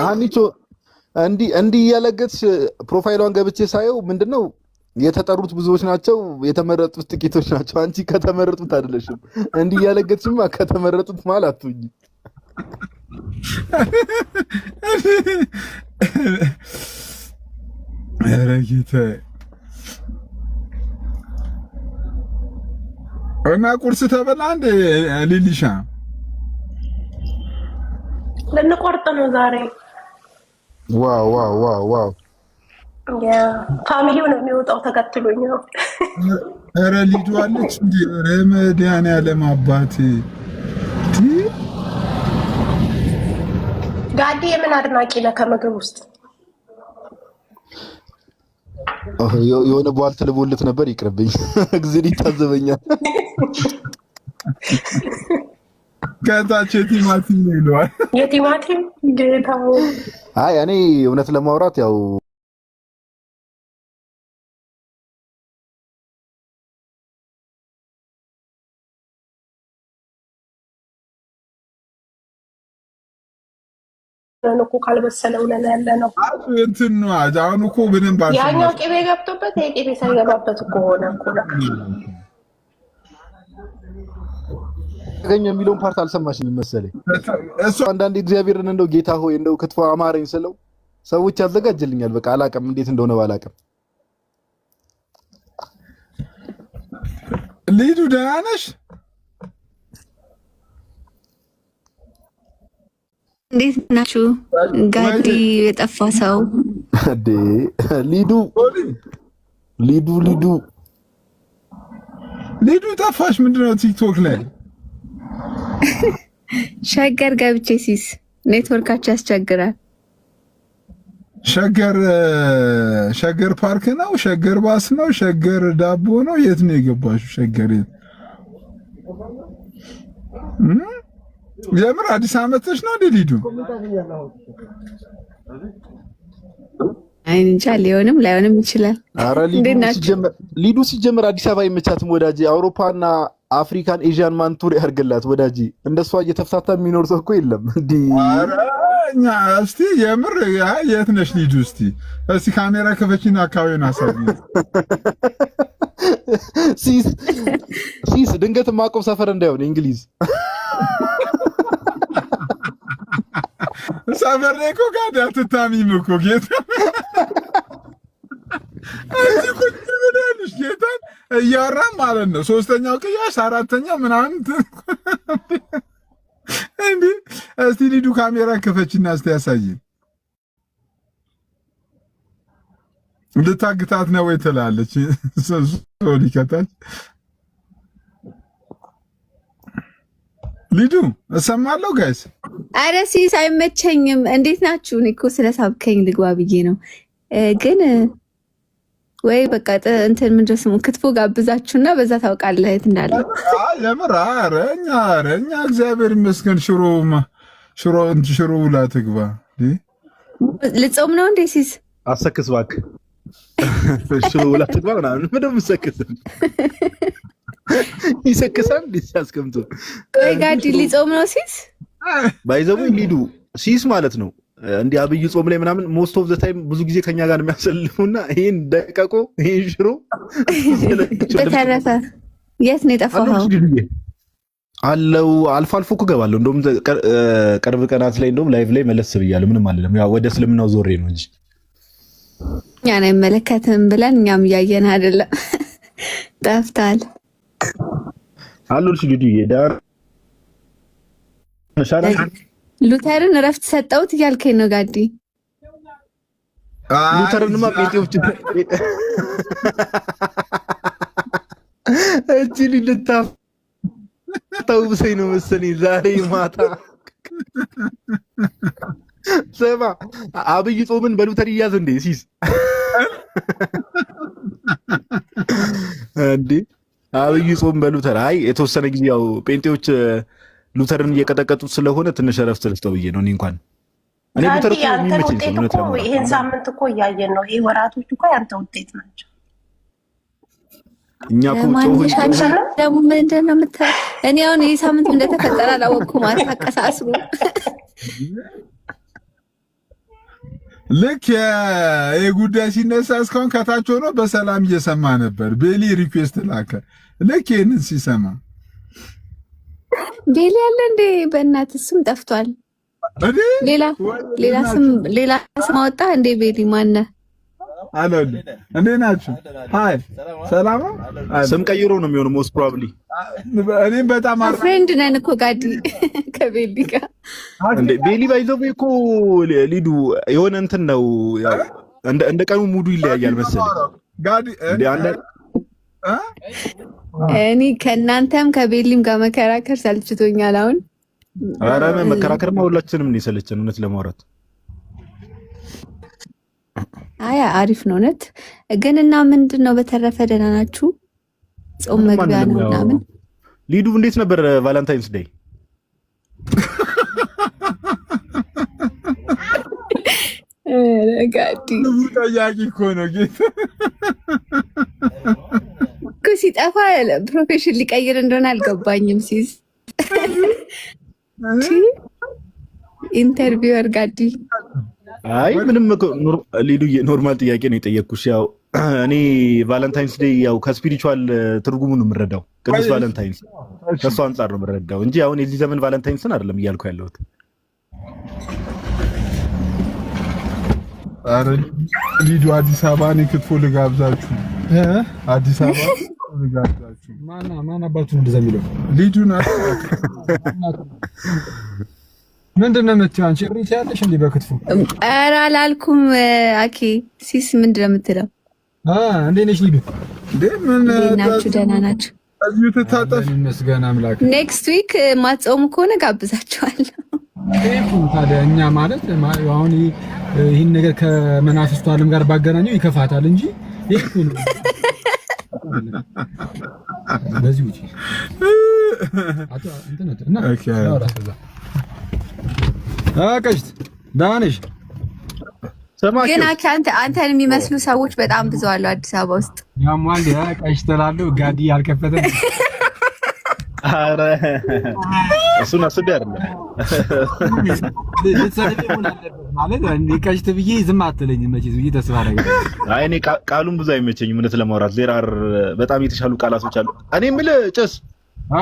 ሀኒቾ እንዲህ እያለገትሽ ፕሮፋይሏን ገብቼ ሳየው ምንድነው የተጠሩት ብዙዎች ናቸው፣ የተመረጡት ጥቂቶች ናቸው። አንቺ ከተመረጡት አይደለሽም። እንዲህ እያለገትሽማ ከተመረጡት ማለት አትሁኝ። ኧረ ጌታዬ። እና ቁርስ ተበላ እንደ ሊሊሻ? ልንቆርጥ ነው ዛሬ። ዋው ዋው ዋው ዋው! ፋሚሊው ነው የሚወጣው ተከትሎኝ ነው። ኧረ ልጁ አለች እንዴ? ኧረ መድኃኒዓለም አባቴ። ጋዲ የምን አድናቂ ነህ ከምግብ ውስጥ? የሆነ ቧልት ልቦልት ነበር ይቅርብኝ። እግዚአብሔር ይታዘበኛል። ከታች የቲማቲም ይለዋል። የቲማቲም ጌታው። አይ እኔ እውነት ለማውራት ያው እኮ ካልበሰለ ብለን ያለ ነው። እንትን ነው አሁን እኮ በደንብ ያኛው ቅቤ ገብቶበት የቅቤ ሳይገባበት እኮ ሆነ እኮ ነው። ገኝ የሚለውን ፓርት አልሰማሽም መሰለኝ። እሱ አንዳንዴ እግዚአብሔርን እንደው ጌታ ሆይ እንደው ክትፎ አማረኝ ስለው ሰዎች ያዘጋጅልኛል። በቃ አላውቅም እንዴት እንደሆነ ባላውቅም። ሊዱ ደህና ነሽ? እንዴት ናችሁ? ጋዲ የጠፋ ሰው አዴ ሊዱ ጠፋሽ? ምንድነው ቲክቶክ ላይ ሸገር ገብቼ ሲስ ኔትወርካቸው ያስቸግራል። ሸገር ፓርክ ነው? ሸገር ባስ ነው? ሸገር ዳቦ ነው? የት ነው የገባሽው? ሸገር የት? የምር አዲስ ዓመትሽ ነው እንዴ ሊዱ? አይ እንጃ ሊሆንም ላይሆንም ይችላል። ኧረ ሊዱ ሲጀመር አዲስ አበባ ይመቻትም ወዳጄ። አውሮፓና አፍሪካን ኤዥያን ማንቱር ያርግላት ወዳጄ። እንደሷ እየተፍታታ የሚኖር ሰው እኮ የለም እንዴ። ኧረ እኛ እስቲ የምር የት ነሽ ሊዱ? እስቲ ካሜራ ከፈቺና አካባቢውን አሳቢ። ሲስ ድንገት ማቆም ሰፈር እንዳይሆን እንግሊዝ ሰፈር ላይ እኮ ጋር አትታሚም እኮ ጌታ እዚህ ቁጭ ብለሽ ጌታን እያወራን ማለት ነው። ሶስተኛው ቅያሽ አራተኛው ምናምን እንዴ። እስቲ ሊዱ ካሜራ ከፈችና እስቲ ያሳየን። ልታግታት ነው ወይ ትላለች ሊከታች ሊዱ እሰማለሁ ጋይስ። አረ ሲስ አይመቸኝም። እንዴት ናችሁ? እኔ እኮ ስለሳብከኝ ልግባ ብዬ ነው። ግን ወይ በቃ እንትን ምንድን ነው ስሙ ክትፎ ጋብዛችሁና በዛ ታውቃለህ የት እንዳለ። ለምራ አረኛ እግዚአብሔር ይመስገን። ሽሮ ውላ ትግባ። ልጾም ነው እንዴ ሲስ? አሰክስ እባክህ። ሽሮ ውላ ትግባ ምናምን ምንም ሰክስ ይሰክሳል ሲያስቀምጡ። ቆይ ጋዲ ሊጾም ነው ሲስ? ባይዘው ሊዱ ሲስ ማለት ነው። እንዲህ አብይ ጾም ላይ ምናምን ሞስት ኦፍ ዘ ታይም ብዙ ጊዜ ከኛ ጋር የሚያሰልፉና ይሄን ደቀቆ ይሄን ሽሮ በተረፈ የት ነው የጠፋኸው? አለው አልፎ አልፎ እኮ እገባለሁ። እንደውም ቅርብ ቀናት ላይ እንደውም ላይቭ ላይ መለስ ብያለሁ። ምንም አይደለም። ያው ወደ እስልምናው ዞሬ ነው እንጂ እኛን አይመለከትም ብለን እኛም እያየን አይደለም። ጠፍታል አሉልሽ ሊዱዬ ዳር ሉተርን እረፍት ሰጠውት እያልከኝ ነው ጋዲ? ሉተርንማ ጴንጤዎች እቺ ልታውሰኝ ነው መሰለኝ ዛሬ ማታ። ሰማ አብይ ጾምን በሉተር ይያዝ እንዴ ሲስ እንዴ? አብይ ጾም በሉተር አይ የተወሰነ ጊዜ ያው ጴንጤዎች ሉተርን እየቀጠቀጡት ስለሆነ ትንሽ እረፍት ልስጠው ብዬ ነው። እኔ እንኳን እኔ ሉተር እኮ የሚመችኝ ነው። ይሄን ሳምንት እኮ እያየን ነው። ይሄ ወራቶች እኮ ያንተ ውጤት ናቸው። እኛ እኮ ደግሞ ምንድን ነው የምታየው? እኔ አሁን ይህ ሳምንት እንደተፈጠረ አላወቅኩም። አታቀሳስሩ። ልክ ይህ ጉዳይ ሲነሳ እስካሁን ከታች ሆኖ በሰላም እየሰማ ነበር። ቤሊ ሪኩዌስት ላከ። ልክ ይህንን ሲሰማ ቤሊ ያለ እንዴ? በእናት እሱም ጠፍቷል። ሌላ ስም አወጣ እንዴ? ቤሊ ማነ አለ እንዴ? ናችሁ? ሃይ ሰላም ነው። ስም ቀይሮ ነው የሚሆነው ሞስት ፕሮባብሊ። እኔም በጣም ፍሬንድ ነን እኮ ጋዲ ከቤሊ ጋር እንዴ። ቤሊ ባይዘው እኮ ሊዱ የሆነ እንትን ነው እንደ ቀኑ ሙዱ ይለያያል መሰለኝ ጋዲ እንዴ አንተ እኔ ከእናንተም ከቤሊም ጋር መከራከር ሰልችቶኛል አሁን። ኧረ መከራከርማ ሁላችንም ነው የሰለቸን እውነት ለማውራት። አይ አሪፍ ነው እውነት። ግን እና ምንድን ነው በተረፈ ደህና ናችሁ? ጾም መግቢያ ነው ምናምን። ሊዱ እንዴት ነበር ቫለንታይንስ ዴይ? ጋዲ ጠያቂ እኮ ነው ጌታ እኮ ሲጠፋ ፕሮፌሽን ሊቀይር እንደሆነ አልገባኝም። ሲዝ ኢንተርቪወር ጋዲ አይ ምንም ሊዱ ኖርማል ጥያቄ ነው የጠየቅኩሽ። ያው እኔ ቫለንታይንስ ዴይ ያው ከስፒሪቹዋል ትርጉሙ ነው የምረዳው። ቅዱስ ቫለንታይንስ ከእሱ አንጻር ነው የምረዳው እንጂ አሁን የዚህ ዘመን ቫለንታይንስን አይደለም እያልኩ ያለሁት። ኧረ ሊዱ አዲስ አበባ እኔ ክትፎ ልጋብዛችሁ። አዲስ አበባ ልጋብዛችሁ። ማን አባቱ እንደዛ የሚለው ሊዱ ናት። ምንድን ነው የምትይው አንቺ? እሪት ያለሽ እንዴ በክትፎ? ኧረ አላልኩም። አኬ ሲስ ምንድን ነው የምትለው? እንዴት ነሽ ሊዱ? ምን ናችሁ? ደህና ናችሁ? እዚሁ ትታጠፍ። ይመስገን አምላክ። ኔክስት ዊክ ማጾሙ ከሆነ ጋብዛችኋለሁ። ታዲያ እኛ ማለት አሁን ይህን ነገር ከመናፍስቱ ዓለም ጋር ባገናኘው ይከፋታል እንጂ ይሄ እኮ ነው። በዚህ ውጪ አቶ እንትና ኦኬ አቀሽት ዳንሽ ግን አንተን የሚመስሉ ሰዎች በጣም ብዙ አሉ አዲስ አበባ ውስጥ። ያሟል ያቀሽት ተላለው ጋዲ ያልከፈተ አረ እሱን አስቤ አይደለም ልትሰደብ ማለት እኔ ቀሽት ብዬ ዝም አትለኝም መቼስ ብዬ ተስፋ አደርጋለሁ። አይ እኔ ቃሉን ብዙ አይመቸኝም እውነት ለማውራት ዜራር በጣም የተሻሉ ቃላቶች አሉ። እኔ የምልህ ጭስ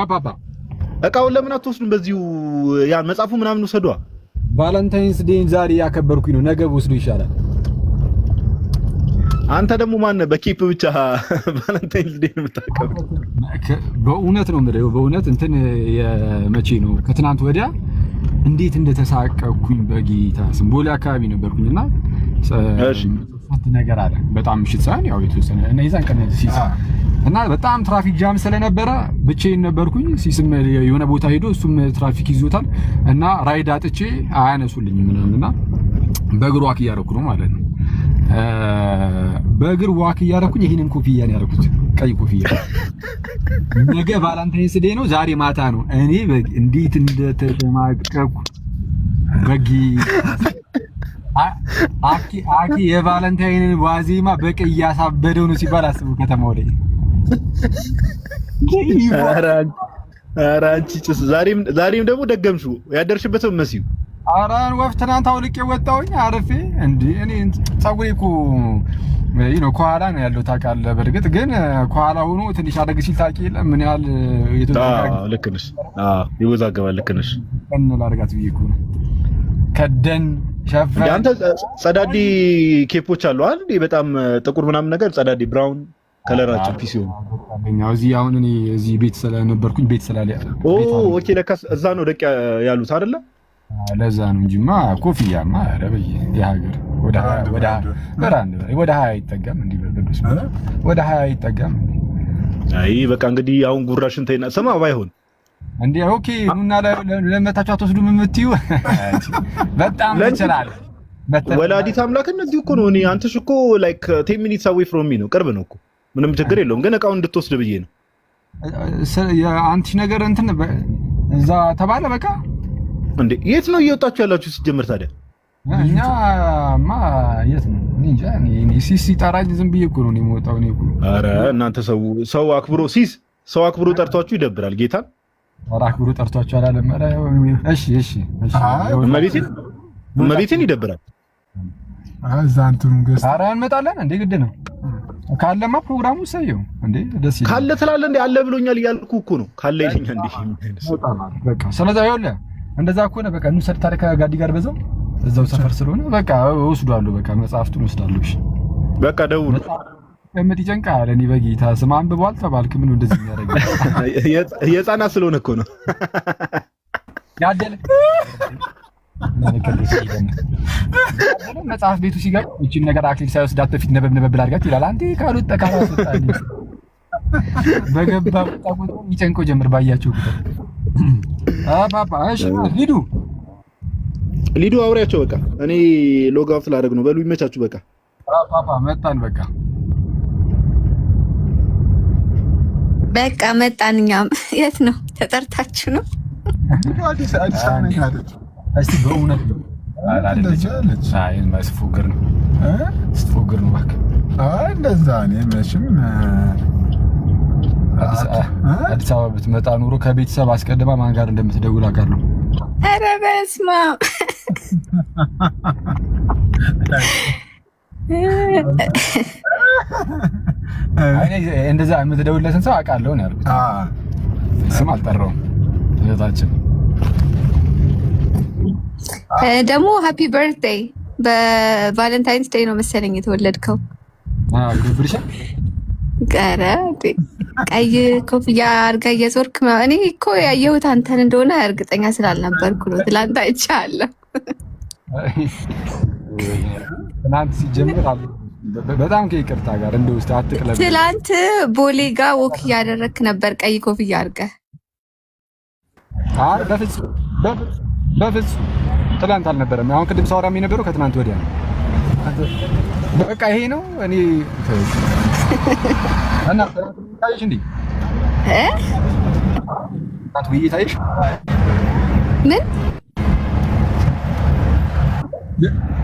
ፓፓ እቃውን ለምን አትወስዱም? በዚሁ ያን መጽሐፉ ምናምን ወሰዷ። ቫለንታይንስ ዴይን ዛሬ ያከበርኩኝ ነው፣ ነገ ወስዶ ይሻላል። አንተ ደግሞ ማን በኬፕ ብቻ ቫለንታይንስ ዴይን የምታከብረው? በእውነት ነው የምልህ፣ በእውነት እንትን የመቼ ነው ከትናንት ወዲያ እንዴት እንደተሳቀኩኝ በጌታ ስም። ቦሌ አካባቢ ነበርኩኝና ሶስት ነገር አለ። በጣም ምሽት ሳይሆን ያው የተወሰነ እና የዛን ቀን ሲስ እና በጣም ትራፊክ ጃም ስለነበረ ብቻዬን ነበርኩኝ። ሲስም የሆነ ቦታ ሄዶ እሱም ትራፊክ ይዞታል እና ራይድ አጥቼ አያነሱልኝም ምናምንና በእግር ዋክ እያደረኩ ነው ማለት ነው። በእግር ዋክ እያደረኩኝ ይሄንን ኮፍያ ነው ያደረኩት፣ ቀይ ኮፍያ። ነገ ቫለንታይንስ ዴይ ነው፣ ዛሬ ማታ ነው። እኔ እንዴት እንደተማቀቅኩ በጊ አኪ የቫለንታይንን ዋዜማ በቀይ ያሳበደው ነው ሲባል አስቡ ከተማው ላይ። ኧረ አንቺ ጭስ ዛሬም ደግሞ ደገምሽው ያደርሽበትም መሲው። ኧረ ወፍ ትናንት አውልቄ ወጣሁኝ አረፌ እንዴ። እኔ ፀጉሬ እኮ ከኋላ ነው ያለው ታውቃለህ። በእርግጥ ግን ከኋላ ሆኖ ትንሽ አደግ ሲል ታውቂ የለ ምን ያህል ልክ ነሽ። ይወዛገባል። ልክ ነሽ። ላደርጋት ብዬሽ እኮ ነው ከደን ሸፈን። አንተ ጸዳዲ ኬፖች አሉ አይደል? በጣም ጥቁር ምናምን ነገር ጸዳዲ ብራውን ከለራቸው ፒሲ ሆነ። እዚህ አሁን እኔ እዚህ ቤት ስለነበርኩኝ ቤት ስላለ ኦኬ ለካስ እዛ ነው ደቅ ያሉት አይደለ? ለዛ ነው እንጂማ ኮፍያማ ረበይ የሀገር ወደ 20 ይጠጋም እንዴ በቅዱስ ወደ 20 ይጠጋም። አይ በቃ እንግዲህ አሁን ጉራሽን ተይና ሰማ ባይሆን እንዴ ኦኬ ኑና ለመታችሁ አትወስዱም የምትዩ በጣም ይችላል። ወላዲት አምላክ እነዚህ እኮ ነው። እኔ አንተሽ እኮ ላይክ 10 ሚኒትስ አዌይ ፍሮም ሚ ነው፣ ቅርብ ነው እኮ ምንም ችግር የለውም። ግን እቃውን እንድትወስድ ብዬ ነው። የአንቺ ነገር እንትን እዛ ተባለ በቃ እንዴ የት ነው እየወጣችሁ ያላችሁ ሲጀምር ታዲያ? እኛማ የት ነው እንጃ። እኔ ሲሲ ጠራኝ ዝም ብዬ እኮ ነው የምወጣው እኔ እኮ። ኧረ እናንተ ሰው አክብሮ ሰው አክብሮ ጠርቷችሁ ይደብራል። ጌታን አክብሮ ጠርቷችሁ አላለም። እሺ እመቤቴን ይደብራል። እዛ እንትኑ ገስ ኧረ እንመጣለን እንዴ ግድ ነው። ካለማ ፕሮግራሙ ሰየው እንዴ ደስ ይላል። ካለ ትላለህ እንዴ? አለ ብሎኛል እያልኩ እኮ ነው። ካለ ይለኛል እንዴ? በቃ ስለዚህ ይኸውልህ እንደዛ ከሆነ በቃ እንውሰድ ታሪክ ጋዲ ጋር እዛው ሰፈር ስለሆነ በቃ እወስዳለሁ። በቃ መጽሐፍቱን እወስዳለሁ። እሺ በቃ ደውል። እምት ይጨንቃል። እኔ በጌታ ስም አንብቧል ተባልክ ምን እንደዚህ የሚያደርገው የህፃናት ስለሆነ እኮ ነው ያደለ መጽሐፍ ቤቱ ሲገባ እቺን ነገር አክሊል ሳይወስዳት በፊት ነበብ አድርጋት ይላል። አንዴ ካሉት ጠቃላ ወጣኝ በገባ ቁጥር ይጨንቆ ጀምር ባያቸው ቁጥር አባባ እሺ ሊዱ አውሪያቸው በቃ እኔ ሎግ አውት ላደርግ ነው። በሉ ይመቻችሁ። በቃ አባባ መጣን። በቃ መጣን። እኛም የት ነው ተጠርታችሁ ነው? አዲስ አበባ ነኝ አይደል? እስቲ በእውነት ነው አላለች። አይ መስፎግር ነው ስትፎግር ነው እባክህ። አይ እንደዛ ነው መቼም አዲስ አበባ ብትመጣ ኑሮ ከቤተሰብ አስቀድማ ማን ጋር እንደምትደውል አውቃለሁ። ኧረ በስመ አብ እንደዛ የምትደውልለትን ሰው አውቃለሁ ነው ያልኩት። ስም አልጠራውም። እህታችን ደግሞ ሃፒ በርዝዴይ በቫለንታይንስ ዴይ ነው መሰለኝ የተወለድከው። ይደብርሻ ቀረ ቀይ ኮፍያ አድርጋ እየዞርክ እኔ እኮ ያየሁት አንተን እንደሆነ እርግጠኛ ስላልነበርኩ ነው። ትላንት አይቻለሁ። ትናንት ሲጀምር በጣም ከይቅርታ ጋር እንደ ውስጥ አትቅለብ። ትላንት ቦሌ ጋር ወክ እያደረክ ነበር ቀይ ኮፍያ አድርገህ። በፍጹም ትላንት አልነበረም። አሁን ቅድም ሳወራም የነበረው ከትናንት ወዲያ ነው። በቃ ይሄ ነው እኔ እና ታይሽ እንዴ ታቱ ይታይሽ ምን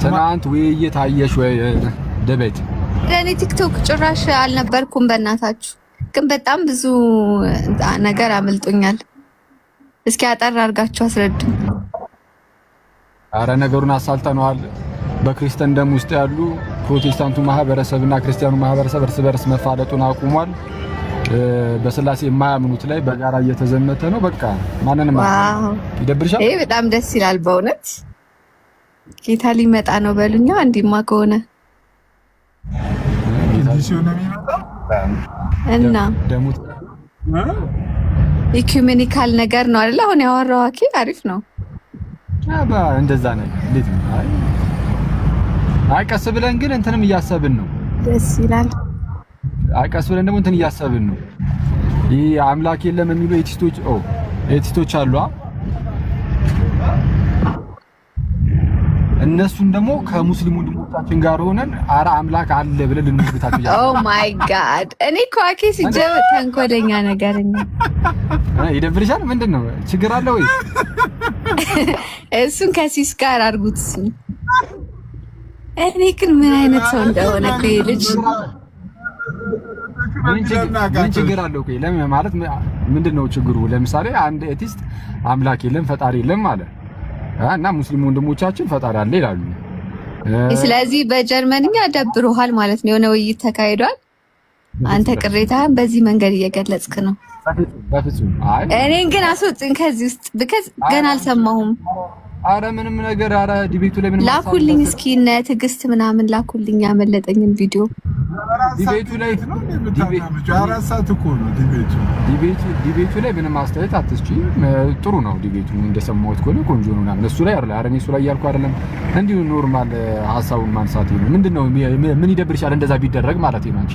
ትናንት ውይይት አየሽ ወይ ደቤት? ለኔ ቲክቶክ ጭራሽ አልነበርኩም በእናታችሁ። ግን በጣም ብዙ ነገር አመልጦኛል። እስኪ አጠር አድርጋችሁ አስረዱኝ። አረ ነገሩን አሳልጠነዋል። በክርስቲያን ደም ውስጥ ያሉ ፕሮቴስታንቱ ማህበረሰብና ክርስቲያኑ ማህበረሰብ እርስ በርስ መፋለጡን አቁሟል። በስላሴ የማያምኑት ላይ በጋራ እየተዘመተ ነው። በቃ ማንንም ይደብርሻል። ይሄ በጣም ደስ ይላል በእውነት። ጌታ ሊመጣ ነው በሉኛ። እንዲማ ከሆነ እና ኢኩሜኒካል ነገር ነው አይደል? አሁን ያወራው አኪ አሪፍ ነው። አባ እንደዛ ነገር እንዴት ነው? አይ ቀስ ብለን ግን እንትንም እያሰብን ነው። ደስ ይላል። አይ ቀስ ብለን ደግሞ እንትን እያሰብን ነው። ይሄ አምላክ የለም የሚሉ ኤቲስቶች አሉ። እነሱን ደግሞ ከሙስሊሙ ወንድሞቻችን ጋር ሆነን አረ አምላክ አለ ብለን ልንሞግታቸው ይችላል። ኦ ማይ ጋድ እኔ እኮ አኬ ሲጀምር ተንኮለኛ ነገርኛ ይደብርሻል። ምንድነው ችግር አለ ወይ? እሱን ከሲስ ጋር አድርጉት። እኔ ግን ምን አይነት ሰው እንደሆነ እኮ ልጅ ምን ችግር አለው? ቆይ ለምን ማለት ምንድነው ችግሩ? ለምሳሌ አንድ ኤቲስት አምላክ የለም ፈጣሪ የለም ማለት እና ሙስሊም ወንድሞቻችን ፈጣሪ አለ ይላሉ። ስለዚህ በጀርመንኛ ደብሮሃል ማለት ነው። የሆነ ውይይት ተካሂዷል። አንተ ቅሬታህን በዚህ መንገድ እየገለጽክ ነው። በፍጹም አይ እኔን ግን አስወጥኝ ከዚህ ውስጥ because ገና አልሰማሁም። አረ ምንም ነገር አረ ዲቤቱ ላይ ምንም ላኩልኝ እስኪ እነ ትዕግስት ምናምን ላኩልኝ ያመለጠኝን ቪዲዮ። ዲቤቱ ላይ ዲቤቱ ላይ ምንም አስተያየት አትስጪ። ጥሩ ነው ዲቤቱ እንደሰማሁት ከሆነ ቆንጆ ነው ምናምን እሱ ላይ አረ እኔ እሱ ላይ ያልኩ አይደለም። እንዲሁ ኖርማል ሐሳቡን ማንሳት ነው። ምንድነው ምን ይደብርሻል እንደዛ ቢደረግ ማለት ነው? አንቺ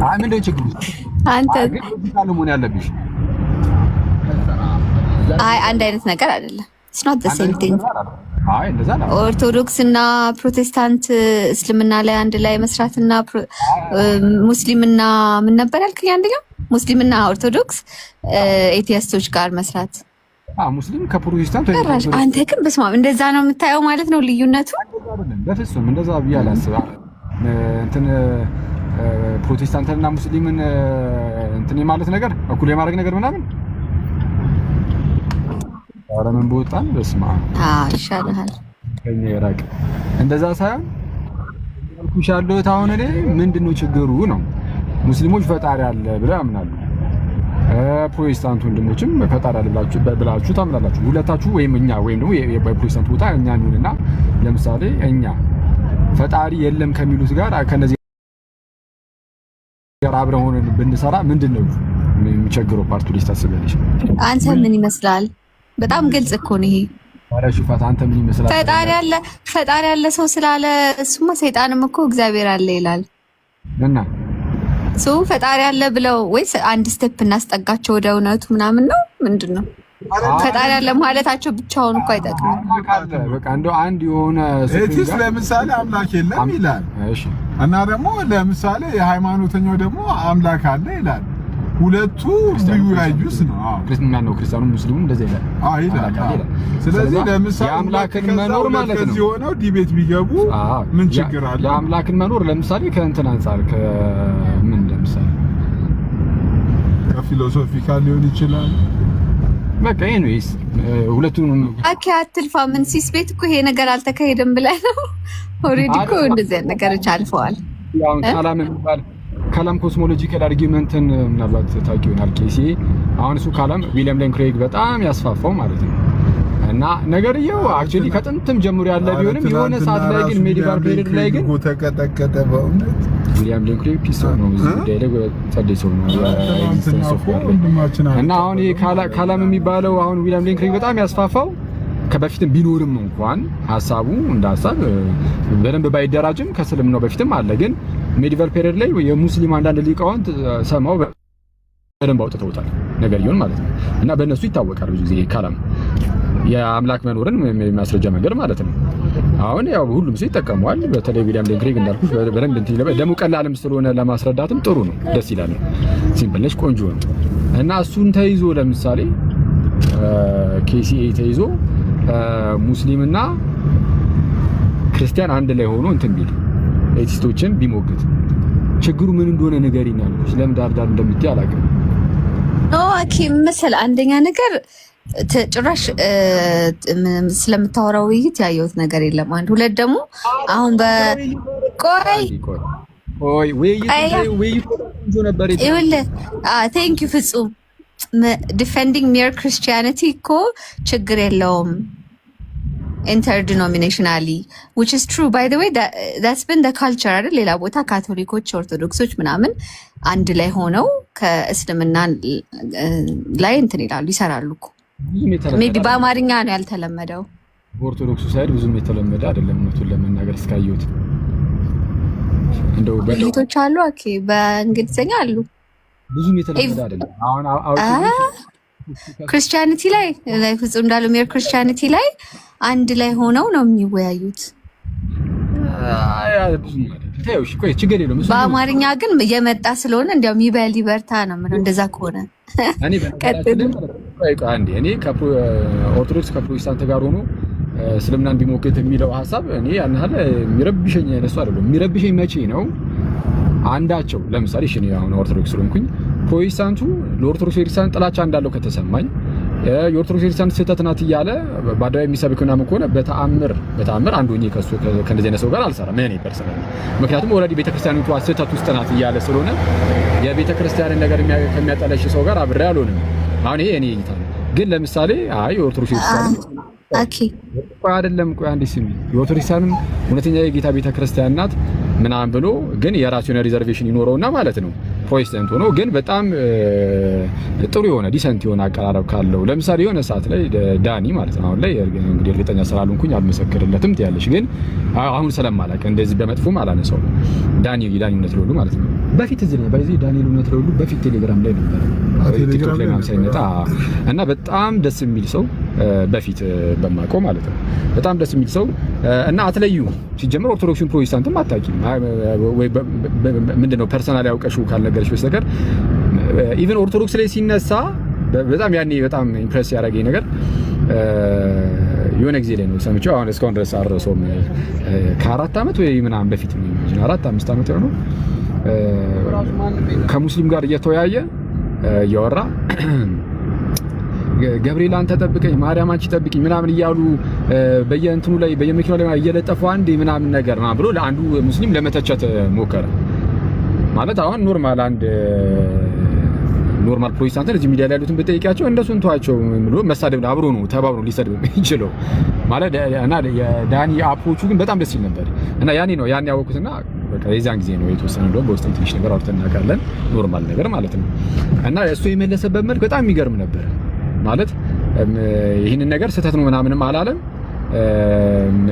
አይ ምንድነው ችግሩ? አንተ ምን ያለብሽ? አይ አንድ አይነት ነገር አይደለም። it's not the same thing። አይ እንደዛ ነው። ኦርቶዶክስ እና ፕሮቴስታንት እስልምና ላይ አንድ ላይ መስራትና ሙስሊምና ምን ነበር ያልከኝ? አንደኛው ሙስሊምና ኦርቶዶክስ ኤቲስቶች ጋር መስራት። ሙስሊም ከፕሮቴስታንት አንተ ግን በስመ አብ እንደዛ ነው የምታየው ማለት ነው ልዩነቱ? በፍጹም እንደዛ ብዬ አላስብም። እንትን ፕሮቴስታንትና ሙስሊምን እንትን የማለት ነገር እኩል የማድረግ ነገር ምናምን አረ ምን ቦታን በስማ ይሻላል ከኛ ይራቅ። እንደዛ ሳይሆን ኩሻለው ታውን እኔ ምንድነው ችግሩ ነው? ሙስሊሞች ፈጣሪ አለ ብለው ያምናሉ። ፕሮቴስታንት ወንድሞችም ፈጣሪ አለ ብላችሁ ታምናላችሁ። ሁለታችሁ ወይም እኛ ወይም ደግሞ የፕሮቴስታንት ቦታ እኛ ነውና ለምሳሌ እኛ ፈጣሪ የለም ከሚሉት ጋር ከነዚህ ጋር አብረን ሆነን ብንሰራ ምንድነው የሚቸግረው? ፓርቱ ሊስት ታስበልሽ አንተ ምን ይመስላል? በጣም ግልጽ እኮ ነው ይሄ። አረ ሽፋት አንተ ምን ይመስላል? ፈጣሪ ያለ ሰው ስላለ እሱማ ሰይጣንም እኮ እግዚአብሔር አለ ይላል። እና ሰው ፈጣሪ ያለ ብለው ወይስ አንድ ስቴፕ እናስጠጋቸው ወደ እውነቱ ምናምን ነው ምንድነው? ፈጣሪ ያለ ማለታቸው ብቻውን እኮ አይጠቅምም። በቃ እንደው አንድ የሆነ ኤቲስ ለምሳሌ አምላክ የለም ይላል። እሺ እና ደግሞ ለምሳሌ የሃይማኖተኛው ደግሞ አምላክ አለ ይላል። ሁለቱ ቢዩያዩስ ነው። ክርስቲያኑ ነው ክርስቲያኑ ሙስሊሙ እንደዚህ ይላል። ይላል። ስለዚህ ለምሳሌ የአምላክን መኖር ማለት ነው ከዚህ ሆነው ዲቤት ቢገቡ ምን ችግር አለ? የአምላክን መኖር ለምሳሌ ከእንትን አንፃር ከምን ለምሳሌ ከፊሎሶፊካል ሊሆን ይችላል። በቃ ኤኒዌይስ ሁለቱንም አኪ አትልፋ። ምን ሲስ ቤት እኮ ይሄ ነገር አልተካሄደም ብለህ ነው? ኦሬዲ እኮ እንደዚህ አይነት ነገሮች አልፈዋል። ያው ሰላም የሚባል ካላም ኮስሞሎጂካል አርጊመንትን ምናልባት ታውቂው ይሆናል። ኬሲ አሁን እሱ ካላም ዊሊያም ሌን ክሬግ በጣም ያስፋፋው ማለት ነው። እና ነገርየው አክቹሊ ከጥንትም ጀምሮ ያለ ቢሆንም የሆነ ሰዓት ላይ ግን ሜዲቫል ፔሪድ ላይ ግን ተቀጠቀጠ። በእውነት ዊሊያም ሌን ክሬግ ፒስ ነው ጸደይ ሰው ነው እና አሁን ይሄ ካላም የሚባለው አሁን ዊሊያም ሌን ክሬግ በጣም ያስፋፋው ከበፊትም ቢኖርም እንኳን ሐሳቡ እንደ ሐሳብ በደንብ ባይደራጅም ከስልምናው በፊትም አለ። ግን ሜዲቫል ፔሪድ ላይ የሙስሊም አንዳንድ ሊቃውንት ሰማው በደንብ አውጥተውታል ነገርየውን ማለት ነው። እና በእነሱ ይታወቃል ብዙ ጊዜ ካላም የአምላክ መኖርን ማስረጃ መንገድ ማለት ነው። አሁን ያው ሁሉም ሰው ይጠቀመዋል። በተለይ ዊሊያም ሌን ክሬግ እንዳልኩት በደንብ እንትን ይለበ ደሙ ቀላልም ስለሆነ ለማስረዳትም ጥሩ ነው፣ ደስ ይላል፣ ሲምፕል ነች፣ ቆንጆ ነው። እና እሱን ተይዞ ለምሳሌ ኬሲኤ ተይዞ ሙስሊምና ክርስቲያን አንድ ላይ ሆኖ እንትን ቢል ኤቲስቶችን ቢሞግት ችግሩ ምን እንደሆነ ንገሪኝ አልኩሽ። ለምን ዳር እንደምትይ አላውቅም። ኦኬ መሰል አንደኛ ነገር ጭራሽ ስለምታወራው ውይይት ያየሁት ነገር የለም። አንድ ሁለት ደግሞ አሁን በቆይ ውይይቱ ቆንጆ ነበር። ይኸውልህ ቴንክ ዩ ፍጹም ዲፌንዲንግ ሜር ክርስቲያኒቲ እኮ ችግር የለውም interdenominationally, which is true by the way. That's been the culture አይደል? ሌላ ቦታ ካቶሊኮች፣ ኦርቶዶክሶች ምናምን አንድ ላይ ሆነው ከእስልምና ላይ እንትን ይላሉ ይሰራሉ እኮ። ሜቢ በአማርኛ ነው ያልተለመደው። በኦርቶዶክሱ ሳይድ ብዙም የተለመደ አይደለም እውነቱን ለመናገር እስካየሁት። እንደው በሌሎች አሉ ኦኬ፣ በእንግሊዝኛ አሉ ብዙም የተለመደ አይደለም። አሁን ክርስቲያኒቲ ላይ ፍጹም እንዳለው ሜር ክርስቲያኒቲ ላይ አንድ ላይ ሆነው ነው የሚወያዩት። ችግር የለውም። በአማርኛ ግን የመጣ ስለሆነ እንዲያውም ይበል ይበርታ ነው የምለው። እንደዛ ከሆነ እኔ ከኦርቶዶክስ ከፕሮቴስታንት ጋር ሆኖ እስልምናን ቢሞግት የሚለው ሀሳብ እኔ ያን ያህል የሚረብሸኝ አይነሱ አይደለም። የሚረብሸኝ መቼ ነው አንዳቸው ለምሳሌ እኔ አሁን ኦርቶዶክስ ስለሆንኩኝ ፕሮቴስታንቱ ለኦርቶዶክስ ቤተክርስቲያን ጥላቻ እንዳለው ከተሰማኝ የኦርቶዶክስ ቤተክርስቲያን ስህተት ናት እያለ በአደባባይ የሚሰብክና ከሆነ በተአምር አንዱ እኔ ከእንደዚህ አይነት ሰው ጋር አልሰራም እኔ ፐርሰናሊ። ምክንያቱም ኦልሬዲ ቤተክርስቲያኒቷ ስህተት ውስጥ ናት እያለ ስለሆነ የቤተክርስቲያንን ነገር ከሚያጠለሽ ሰው ጋር አብሬ አልሆንም። አሁን ይሄ እኔ እይታ ነው። ግን ለምሳሌ የኦርቶዶክስ ቤተክርስቲያን አይደለም ቆይ አንዴ ስሚ፣ የኦርቶዶክሳንም እውነተኛ የጌታ ቤተክርስቲያን ናት ምናምን ብሎ ግን የራሱ የሆነ ሪዘርቬሽን ይኖረውና ማለት ነው ፕሮቴስታንት ሆኖ ግን በጣም ጥሩ የሆነ ዲሰንት የሆነ አቀራረብ ካለው ለምሳሌ የሆነ ሰዓት ላይ ዳኒ ማለት ነው አሁን ላይ እንግዲህ እርግጠኛ ስላልሆንኩኝ አልመሰክርለትም ትያለሽ፣ ግን አሁን ስለማላውቅ እንደዚህ በመጥፎም አላነሳው ዳኒ እውነት ለሁሉ ማለት ነው በፊት እዚህ ላይ በዚህ ዳንኤል እውነት ለሁሉ በፊት ቴሌግራም ላይ ነበር ቲክቶክ ላይ ምናምን ሳይመጣ እና በጣም ደስ የሚል ሰው በፊት በማውቀው ማለት ነው በጣም ደስ የሚል ሰው እና አትለዩ ሲጀምር ኦርቶዶክስን ፕሮቴስታንትም አታውቂም ወይ ምንድነው ፐርሰናል ያውቀሽው ካልነገርሽ በስተቀር ኢቭን ኦርቶዶክስ ላይ ሲነሳ በጣም ያኔ በጣም ኢምፕሬስ ያደረገኝ ነገር የሆነ ጊዜ ላይ ነው ሰምቼው አሁን እስካሁን ድረስ አልረሳውም። ከ4 ዓመት ወይ ምናምን በፊት ነው 4-5 ዓመት ነው ከሙስሊም ጋር እየተወያየ እያወራ ገብርኤል አንተ ጠብቀኝ፣ ማርያም አንቺ ጠብቂኝ ምናምን እያሉ በየእንትኑ ላይ በየመኪናው ላይ እየለጠፉ አንዴ ምናምን ነገር ነው ብሎ ለአንዱ ሙስሊም ለመተቸት ሞከረ። ማለት አሁን ኖርማል ፕሮቴስታንት እዚህ ሚዲያ ላይ ያሉትን በጠይቂያቸው እንደሱን ተዋቸው ብሎ መሳደብ ነው አብሮ ነው ተባብሮ ሊሰድብ ይችላል ማለት እና የዳኒ አፕሮቹ ግን በጣም ደስ ይል ነበር እና ያኔ ያወቁትና በቃ የዛን ጊዜ ነው የተወሰነ እንደው በውስጥ ትንሽ ነገር አውርተን እናውቃለን ኖርማል ነገር ማለት ነው እና እሱ የመለሰበት መልክ በጣም የሚገርም ነበር። ማለት ይህንን ነገር ስህተት ነው ምናምንም አላለም።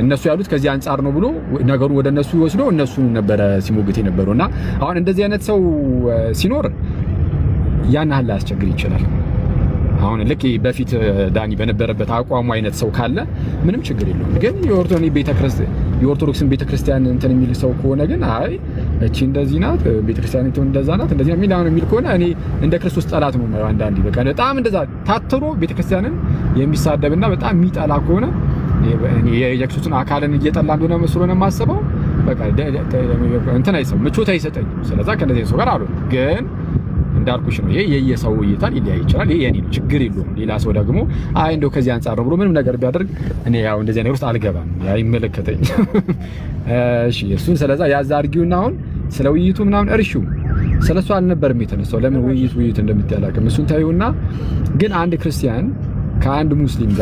እነሱ ያሉት ከዚህ አንፃር ነው ብሎ ነገሩን ወደ እነሱ ወስዶ እነሱ ነበረ ሲሞግት የነበረውና አሁን እንደዚህ አይነት ሰው ሲኖር ያን ያህል ሊያስቸግር ይችላል። አሁን ልክ በፊት ዳኒ በነበረበት አቋሙ አይነት ሰው ካለ ምንም ችግር የለውም። ግን የኦርቶዶክስን ቤተክርስቲያን እንትን የሚል ሰው ከሆነ ግን አይ እቺ እንደዚህ ናት ቤተክርስቲያን እንትን እንደዛ ናት እንደዚህ የሚል ከሆነ እኔ እንደ ክርስቶስ ጠላት ነው ማለት አንዳንዴ በቃ በጣም እንደዛ ታትሮ ቤተክርስቲያንን የሚሳደብና በጣም የሚጠላ ከሆነ የክርስቶስን አካልን እየጠላ እንደሆነ መስሎ ነው የማስበው። በቃ እንትን አይሰማም ምቾት አይሰጠኝም። ስለዚህ ከነዚህ ሰው ጋር አልሆንም። ግን እንዳልኩሽ ነው ይሄ የየሰው እይታ ሊለያይ ይችላል። ይሄ የኔ ነው ችግር የለውም። ሌላ ሰው ደግሞ አይ እንደው ከዚህ አንፃር ነው ብሎ ምንም ነገር ቢያደርግ እኔ ያው እንደዚህ ነገር ውስጥ አልገባም፣ አይመለከተኝም። እሺ እሱን ስለዛ ያዛ አድርጊውና አሁን ስለ ውይይቱ ምናምን እርሺው። ስለሱ አልነበረም የተነሳው። ለምን ውይይት እንደምትያላቀም እሱን ታዩና ግን አንድ ክርስቲያን ከአንድ ሙስሊም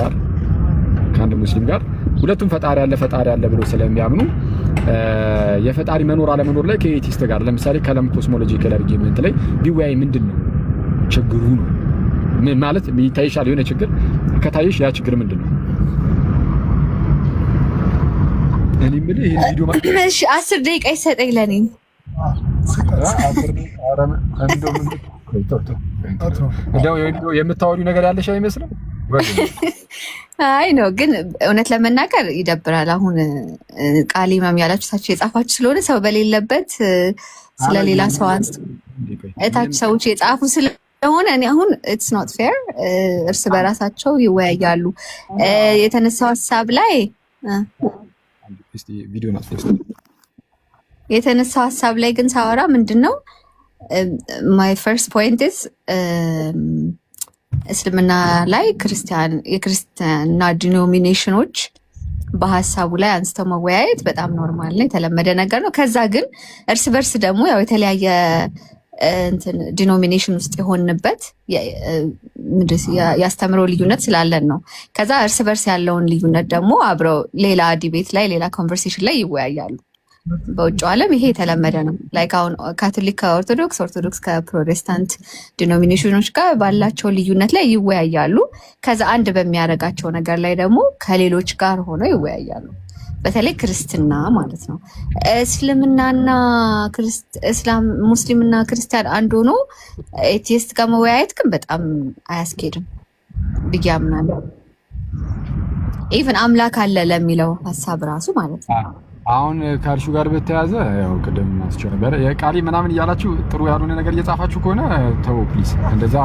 ጋር ሁለቱም ፈጣሪ ያለ ብሎ ስለሚያምኑ የፈጣሪ መኖር አለመኖር ላይ ከኤቲስት ጋር ለምሳሌ ከለም ኮስሞሎጂካል አርጊመንት ላይ ቢወያይ ምንድነው ችግሩ ነው ማለት ይታይሻል። የሆነ ችግር ከታይሽ ያ ችግር ምንድነው? እኔ ምን ይሄን ቪዲዮ ማለት እሺ 10 ደቂቃ ይሰጠኝ ለኔ እንደው የምታወሪው ነገር ያለሽ አይመስልም? አይ ነው ግን እውነት ለመናገር ይደብራል። አሁን ቃሌ ምናምን ያላችሁታችሁ የጻፋችሁ ስለሆነ ሰው በሌለበት ስለሌላ ሰው አንስቶ እታች ሰዎች የጻፉ ስለሆነ እኔ አሁን ኢትስ ኖት ፌር። እርስ በራሳቸው ይወያያሉ። የተነሳው ሀሳብ ላይ የተነሳው ሀሳብ ላይ ግን ሳወራ ምንድነው ማይ ፈርስት ፖይንት ኢዝ እስልምና ላይ የክርስቲያንና ዲኖሚኔሽኖች በሀሳቡ ላይ አንስተው መወያየት በጣም ኖርማል ነው፣ የተለመደ ነገር ነው። ከዛ ግን እርስ በርስ ደግሞ ያው የተለያየ ዲኖሚኔሽን ውስጥ የሆንበት ያስተምረው ልዩነት ስላለን ነው። ከዛ እርስ በርስ ያለውን ልዩነት ደግሞ አብረው ሌላ ዲቤት ላይ ሌላ ኮንቨርሴሽን ላይ ይወያያሉ። በውጭ ዓለም ይሄ የተለመደ ነው። ላይክ አሁን ካቶሊክ ከኦርቶዶክስ፣ ኦርቶዶክስ ከፕሮቴስታንት ዲኖሚኔሽኖች ጋር ባላቸው ልዩነት ላይ ይወያያሉ። ከዛ አንድ በሚያደርጋቸው ነገር ላይ ደግሞ ከሌሎች ጋር ሆነው ይወያያሉ። በተለይ ክርስትና ማለት ነው። እስልምናና ሙስሊምና ክርስቲያን አንድ ሆኖ ኤቲስት ጋር መወያየት ግን በጣም አያስኬድም ብዬ አምናለሁ። ኢቭን አምላክ አለ ለሚለው ሀሳብ ራሱ ማለት ነው። አሁን ከእርሹ ጋር በተያዘ ያው ቅድም አስቸ ነበር የቃሊ ምናምን እያላችሁ ጥሩ ያልሆነ ነገር እየጻፋችሁ ከሆነ ተው ፕሊዝ። እንደዛ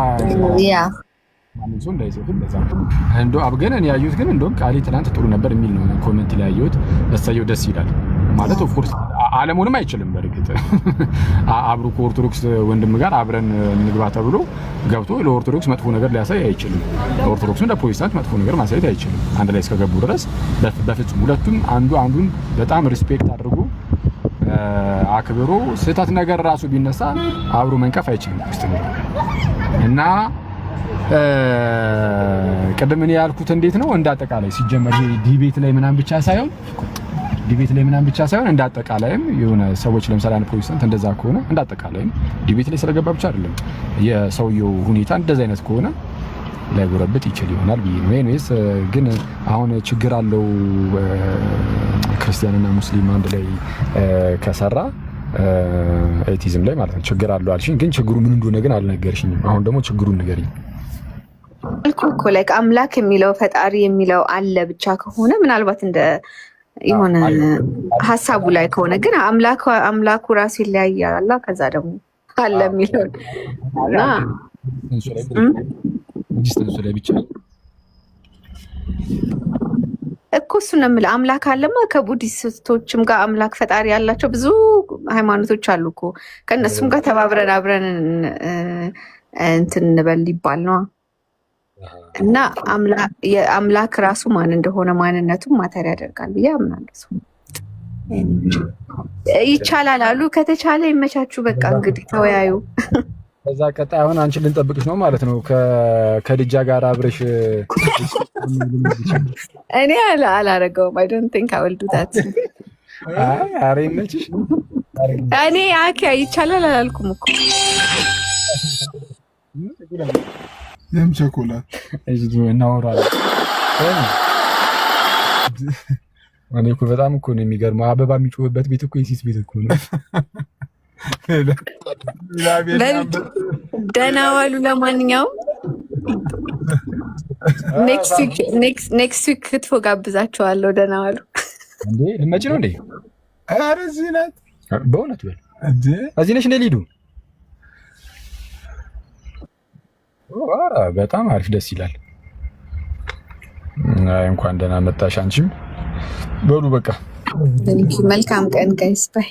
ማንም ሰው እንዳይጽፍ እንደዛ ግን እኔ ያየሁት ግን እንደውም ቃሊ ትናንት ጥሩ ነበር የሚል ነው ኮሜንት ላይ ያየሁት። እሰየው ደስ ይላል ማለት ኦፍ ኮርስ አለሙንም አይችልም። በርግጥ አብሮ ከኦርቶዶክስ ወንድም ጋር አብረን እንግባ ተብሎ ገብቶ ለኦርቶዶክስ መጥፎ ነገር ሊያሳይ አይችልም። ለኦርቶዶክስም ለፕሮቴስታንት መጥፎ ነገር ማሳየት አይችልም። አንድ ላይ እስከገቡ ድረስ በፍጹም ሁለቱም አንዱን በጣም ሪስፔክት አድርጎ አክብሮ ስህተት ነገር ራሱ ቢነሳ አብሮ መንቀፍ አይችልም እና ቅድም እኔ ያልኩት እንዴት ነው እንዳጠቃላይ ሲጀመር ዲቤት ላይ ምናምን ብቻ ሳይሆን እንዳጠቃላይም የሆነ ሰዎች ለምሳሌ አንድ ፕሮቴስታንት እንደዛ ከሆነ እንዳጠቃላይም ዲቤት ላይ ስለገባ ብቻ አይደለም የሰውየው ሁኔታ እንደዛ አይነት ከሆነ ላይጎረብጥ ይችል ይሆናል ብዬ ነው። ኤኒዌይስ ግን አሁን ችግር አለው ክርስቲያንና ሙስሊም አንድ ላይ ከሰራ ኤቲዝም ላይ ማለት ነው ችግር አለው አልሽኝ። ግን ችግሩ ምን እንደሆነ ግን አልነገርሽኝም። አሁን ደግሞ ችግሩን ንገሪኝ። እኮ ላይክ አምላክ የሚለው ፈጣሪ የሚለው አለ ብቻ ከሆነ ምናልባት እንደ የሆነ ሀሳቡ ላይ ከሆነ ግን አምላኩ ራሱ ይለያያል። ከዛ ደግሞ አለ የሚለው እና ዲስታንስ ላይ ብቻ እኮ እሱ ነው የምልህ። አምላክ አለማ ከቡዲስቶችም ጋር አምላክ ፈጣሪ ያላቸው ብዙ ሃይማኖቶች አሉ እኮ። ከእነሱም ጋር ተባብረን አብረን እንትን እንበል ሊባል ነው እና አምላክ ራሱ ማን እንደሆነ ማንነቱን ማተር ያደርጋል ብዬ አምናለሁ። ይቻላል አሉ። ከተቻለ ይመቻችሁ። በቃ እንግዲህ ተወያዩ። ከዛ ቀጣይ አሁን አንቺን ልንጠብቅሽ ነው ማለት ነው። ከልጃ ጋር አብረሽ እኔ አላረገውም። አይ ዶንት ቲንክ አይ ዊል ዱ ዳት። ኧረ ይመችሽ። እኔ ይቻላል አላልኩም እኮ የም ቸኮላት እናወራለን። እኔ እኮ በጣም እኮ ነው የሚገርመው። አበባ የሚጮህበት ቤት እኮ የሴት ቤት እኮ ነው። ደህና ዋሉ። ለማንኛውም ኔክስት ዊክ ክትፎ ጋብዛቸዋለሁ። ደህና ዋሉ። እንዴ ልትመጪ ነው እንዴ? ኧረ እዚህ ናት። በእውነት በል እዚህ ነሽ እንደ ሊዱ? ኧረ በጣም አሪፍ ደስ ይላል። እንኳን ደህና መጣሽ አንቺም። በሉ በቃ መልካም ቀን ጋይስ ባይ።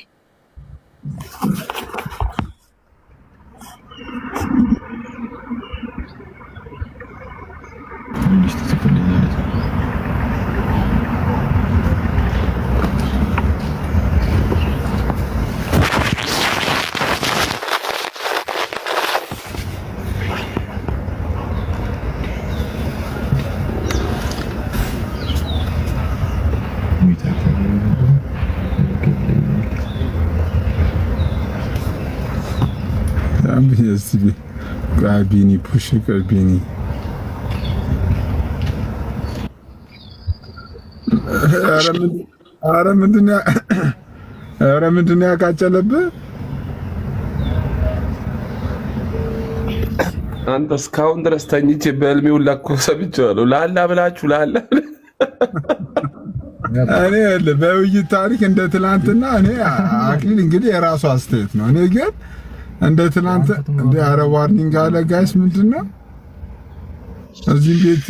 ቢኒ ፑሽ ቢኒ ኧረ ምንድን ነው ያቃጨለብህ? አንተ እስካሁን ድረስ ተኝቼ በህልሜው ለኮ ሰምቼዋለሁ። ላላ ብላችሁ ላላ እኔ በውይይት ታሪክ እንደ ትናንትና እኔ አክሊል እንግዲህ የራሱ አስተያየት ነው። እኔ ግን እንደ ትናንት እንደ አረብ ዋርኒንግ አለ ጋይስ ምንድነው እዚህ ቤት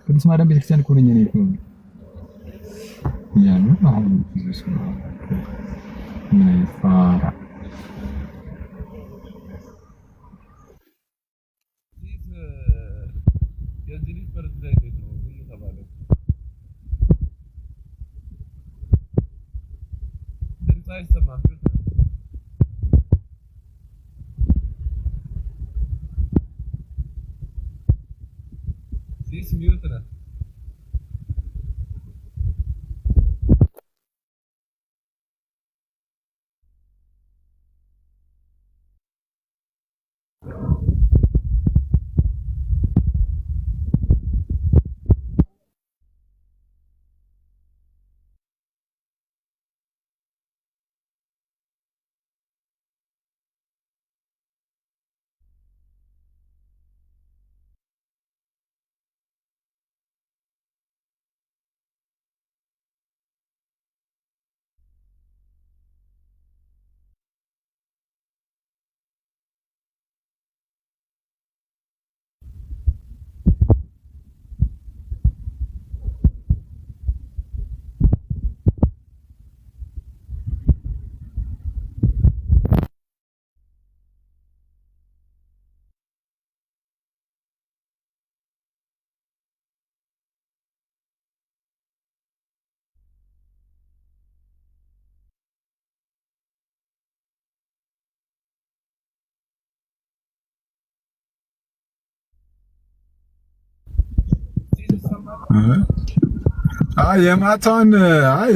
ቅድስት ማርያም ቤተክርስቲያን እኮ ነኝ እኔ እኮ ያሉ አሁን ምን ይፋራ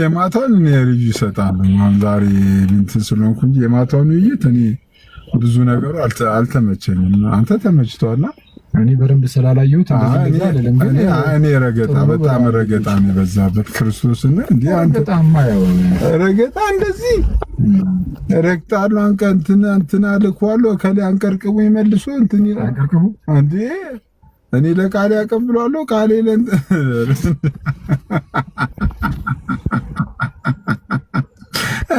የማታውን እኔ ልጅ ይሰጣሉ። ዛሬ እንትን ስለሆንኩ እንጂ የማታውን ውይይት እኔ ብዙ ነገሩ አልተመቸኝም። አንተ ተመችቷል? እኔ በደንብ ስላላየሁት እንደዚህ አይደለም። ግን እኔ ረገጣ በጣም ረገጣ ነው የበዛበት። ክርስቶስን እንዴ አንተ በጣም ያው ረገጣ እንደዚህ ረግጣለሁ። እንትና ልኳለሁ ከላይ አንቀርቅቡ ይመልሱ እንትን ይላል። አንቀርቅቡ እንዴ እኔ ለቃሌ አቀብላለሁ ቃሌ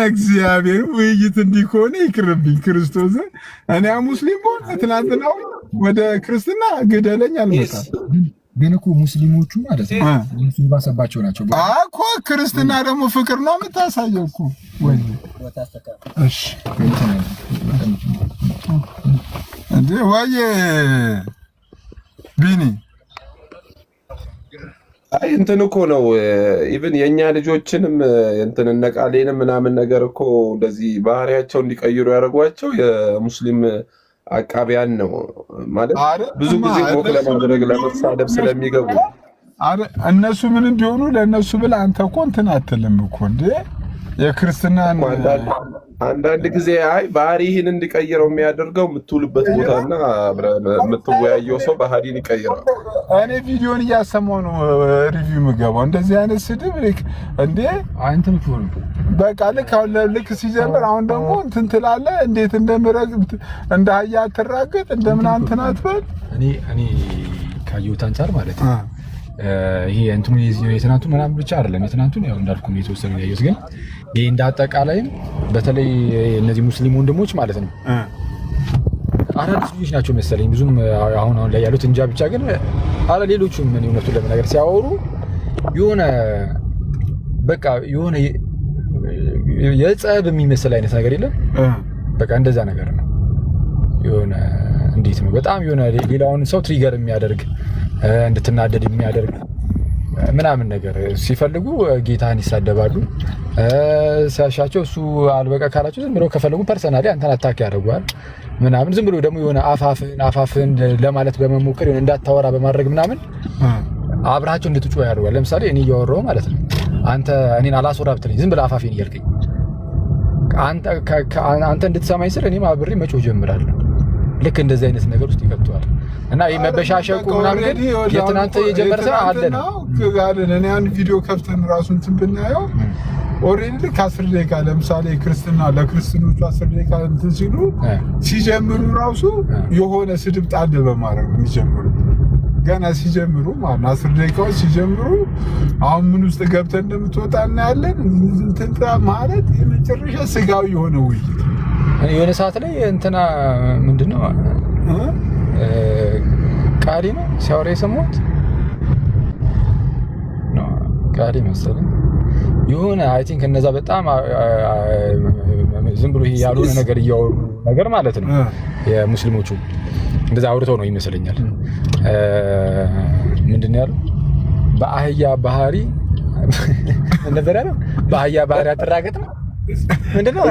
እግዚአብሔር ውይይት እንዲህ ከሆነ ይቅርብኝ። ክርስቶስ እኔ ሙስሊም ሆነ ትናንትና ወደ ክርስትና ግደለኝ አልመጣም። ግን እኮ ሙስሊሞቹ ማለት ነው እነሱ ይባሰባቸው ናቸው እኮ። ክርስትና ደግሞ ፍቅር ነው የምታሳየው እኮ ወይ እሺ እንዴ ወይ ቢኒ አይ እንትን እኮ ነው ኢቭን የኛ ልጆችንም እንትን እነቃሌንም ምናምን ነገር እኮ እንደዚህ ባህሪያቸው እንዲቀይሩ ያደርጓቸው የሙስሊም አቃቢያን ነው ማለት ብዙ ጊዜ ሞክ ለማድረግ ለመሳደብ ስለሚገቡ እነሱ ምን እንዲሆኑ ለእነሱ ብለህ አንተ እኮ እንትን አትልም እኮ እንዴ የክርስትናን አንዳንድ ጊዜ አይ ባህሪህን እንዲቀይረው የሚያደርገው የምትውልበት ቦታና የምትወያየው ሰው ባህሪን ይቀይራል። እኔ ቪዲዮን እያሰማሁ ነው ሪቪው የምገባው። እንደዚህ አይነት ስድብ እንዴ አንተም ትሆን በቃ ልክ ሲጀምር አሁን ደግሞ እንትን ትላለህ። እንዴት እንደምረግጥ እንደ አህያ አትራገጥ እንደምን አንተን አትበል። እኔ ካየሁት አንፃር ማለት ነው ይሄ እንትኑ የትናንቱ ምናምን ብቻ አይደለም። የትናንቱን ያው እንዳልኩ ነው የተወሰነ ያየሁት። ግን ይሄ እንዳጠቃላይም በተለይ እነዚህ ሙስሊም ወንድሞች ማለት ነው አዳዲስ ልጆች ናቸው መሰለኝ ብዙም አሁን ላይ ያሉት እንጃ። ብቻ ግን አለ ሌሎቹም ምን እውነቱን ለመናገር ሲያወሩ የሆነ በቃ የሆነ የጸብ የሚመስል አይነት ነገር የለም። በቃ እንደዛ ነገር ነው። የሆነ እንዴት ነው በጣም የሆነ ሌላውን ሰው ትሪገር የሚያደርግ እንድትናደድ የሚያደርግ ምናምን ነገር ሲፈልጉ ጌታን ይሳደባሉ። ሲያሻቸው እሱ አልበቃ ካላቸው ዝም ብለው ከፈለጉ ፐርሰናሊ አንተን አታክ ያደርጓል ምናምን። ዝም ብሎ ደግሞ የሆነ አፋፍን ለማለት በመሞከር የሆነ እንዳታወራ በማድረግ ምናምን አብራቸው እንድትጮህ ያደርጓል። ለምሳሌ እኔ እያወራሁ ማለት ነው አንተ እኔን አላስወራ ብትለኝ ዝም ብለህ አፋፌን እያልከኝ አንተ እንድትሰማኝ ስል እኔም አብሬ መጮህ ጀምራለሁ። ልክ እንደዚህ አይነት ነገር ውስጥ ይከቷል። እና ይሄ መበሻሸቁ ምናምን ግን የትናንት የጀመረ ሰው አለ ነው። እኔ አንድ ቪዲዮ ከፍተን ራሱን እንትን ብናየው ኦሬዲ ከ10 ደቂቃ ለምሳሌ ክርስትና ለክርስቲያኖቹ 10 ደቂቃ እንትን ሲሉ ሲጀምሩ ራሱ የሆነ ስድብ ጣል በማድረግ የሚጀምሩ ገና ሲጀምሩ ማለት 10 ደቂቃዎች ሲጀምሩ አሁን ምን ውስጥ ገብተን እንደምትወጣ እናያለን። እንትን ማለት የመጨረሻ ስጋዊ የሆነ ውይይት የሆነ ሰዓት ላይ እንትና ምንድነው ቃሊ ነው ሲያወራ የሰማሁት ነው ቃሊ መሰለኝ የሆነ አይ ቲንክ እነዛ በጣም ዝም ብሎ ያሉን ነገር እያወሩ ነገር ማለት ነው የሙስሊሞቹ እንደዛ አውርተው ነው ይመስለኛል። ምንድነው ያለው በአህያ ባህሪ እንደዛ ነው በአህያ ባህሪ አትራገጥ ነው ምንድነው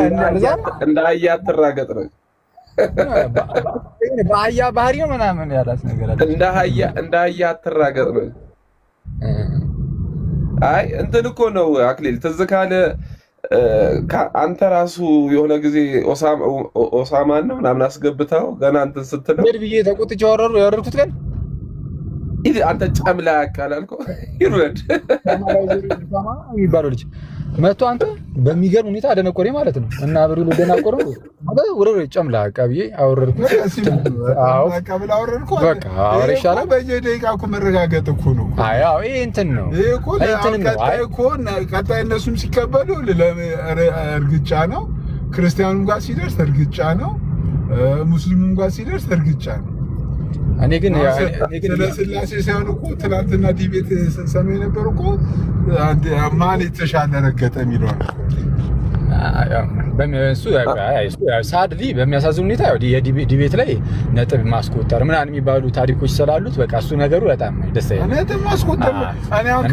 እንደ አህያ አትራገጥ ነው በአህያ ባህሪ ነው ምናምን ያላት ነገር አለ እንደ አህያ አትራገጥ ነው። አይ እንትን እኮ ነው አክሊል ትዝ ካለ አንተ ራሱ የሆነ ጊዜ ኦሳማን ነው ምናምን አስገብታው ገና እንትን ስትለው ብዬ ተቆጥቼ ያወረድኩት ቀን አንተ ጨምላ ያቃላልኮ ይሩድ የሚባለው ልጅ መጥቶ አንተ በሚገርም ሁኔታ አደነቆሬ ማለት ነው እና አብሩ ለደናቆረው ወረረ ጨምላ አቃብዬ አወረድኩት። አዎ አቃብላ አወረድኩ በቃ አወረ ይሻላል። በየደቂቃ እኮ መረጋገጥ እኮ ነው። አይ አዎ ይሄ እንትን ነው ይሄ እኮ ቀጣይ እኮ ቀጣይ እነሱም ሲቀበሉ እርግጫ ነው። ክርስቲያኑም ጋር ሲደርስ እርግጫ ነው። ሙስሊሙም ጋር ሲደርስ እርግጫ ነው። እኔ ግን ስላሴ ሳይሆን እኮ ትናንትና ዲቤት ስንሰማ የነበረ እኮ ማን የተሻለ ረገጠ የሚለው ነው። ሳድሊ በሚያሳዝን ሁኔታ ዲቤት ላይ ነጥብ ማስቆጠር ምናምን የሚባሉ ታሪኮች ስላሉት በቃ እሱ ነገሩ በጣም ደስ ይላል። ነጥብ ማስቆጠር እኔ አሁን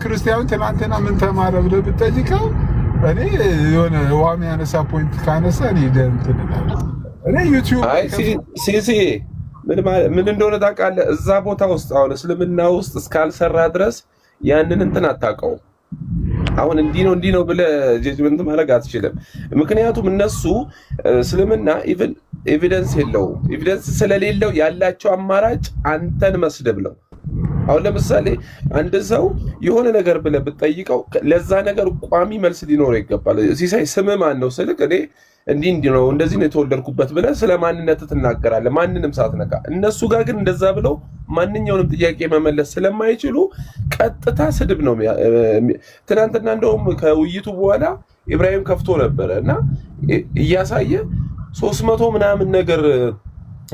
ክርስቲያኑ ትናንትና ምን ተማረ ብለህ ብትጠይቀው እኔ የሆነ ውሃ የሚያነሳ ፖይንት ካነሳ እኔ እንትን እላለሁ። እኔ ዩቲዩብ ሲሲ ምን እንደሆነ ታውቃለህ? እዛ ቦታ ውስጥ አሁን እስልምና ውስጥ እስካልሰራ ድረስ ያንን እንትን አታውቀውም። አሁን እንዲህ ነው ብለህ ጀጅመንት ማድረግ አትችልም። ምክንያቱም እነሱ እስልምና ኢቭን ኤቪደንስ የለውም። ኤቪደንስ ስለሌለው ያላቸው አማራጭ አንተን መስደብ ነው። አሁን ለምሳሌ አንድ ሰው የሆነ ነገር ብለህ ብትጠይቀው ለዛ ነገር ቋሚ መልስ ሊኖረው ይገባል። ሲሳይ ስምህ ማን ነው ስልክ እኔ እንዲህ ነው እንደዚህ ነው የተወለድኩበት ብለህ ስለ ማንነት ትናገራለህ ማንንም ሳትነካ። እነሱ ጋር ግን እንደዛ ብለው ማንኛውንም ጥያቄ መመለስ ስለማይችሉ ቀጥታ ስድብ ነው። ትናንትና እንደውም ከውይይቱ በኋላ ኢብራሂም ከፍቶ ነበረ እና እያሳየ 300 ምናምን ነገር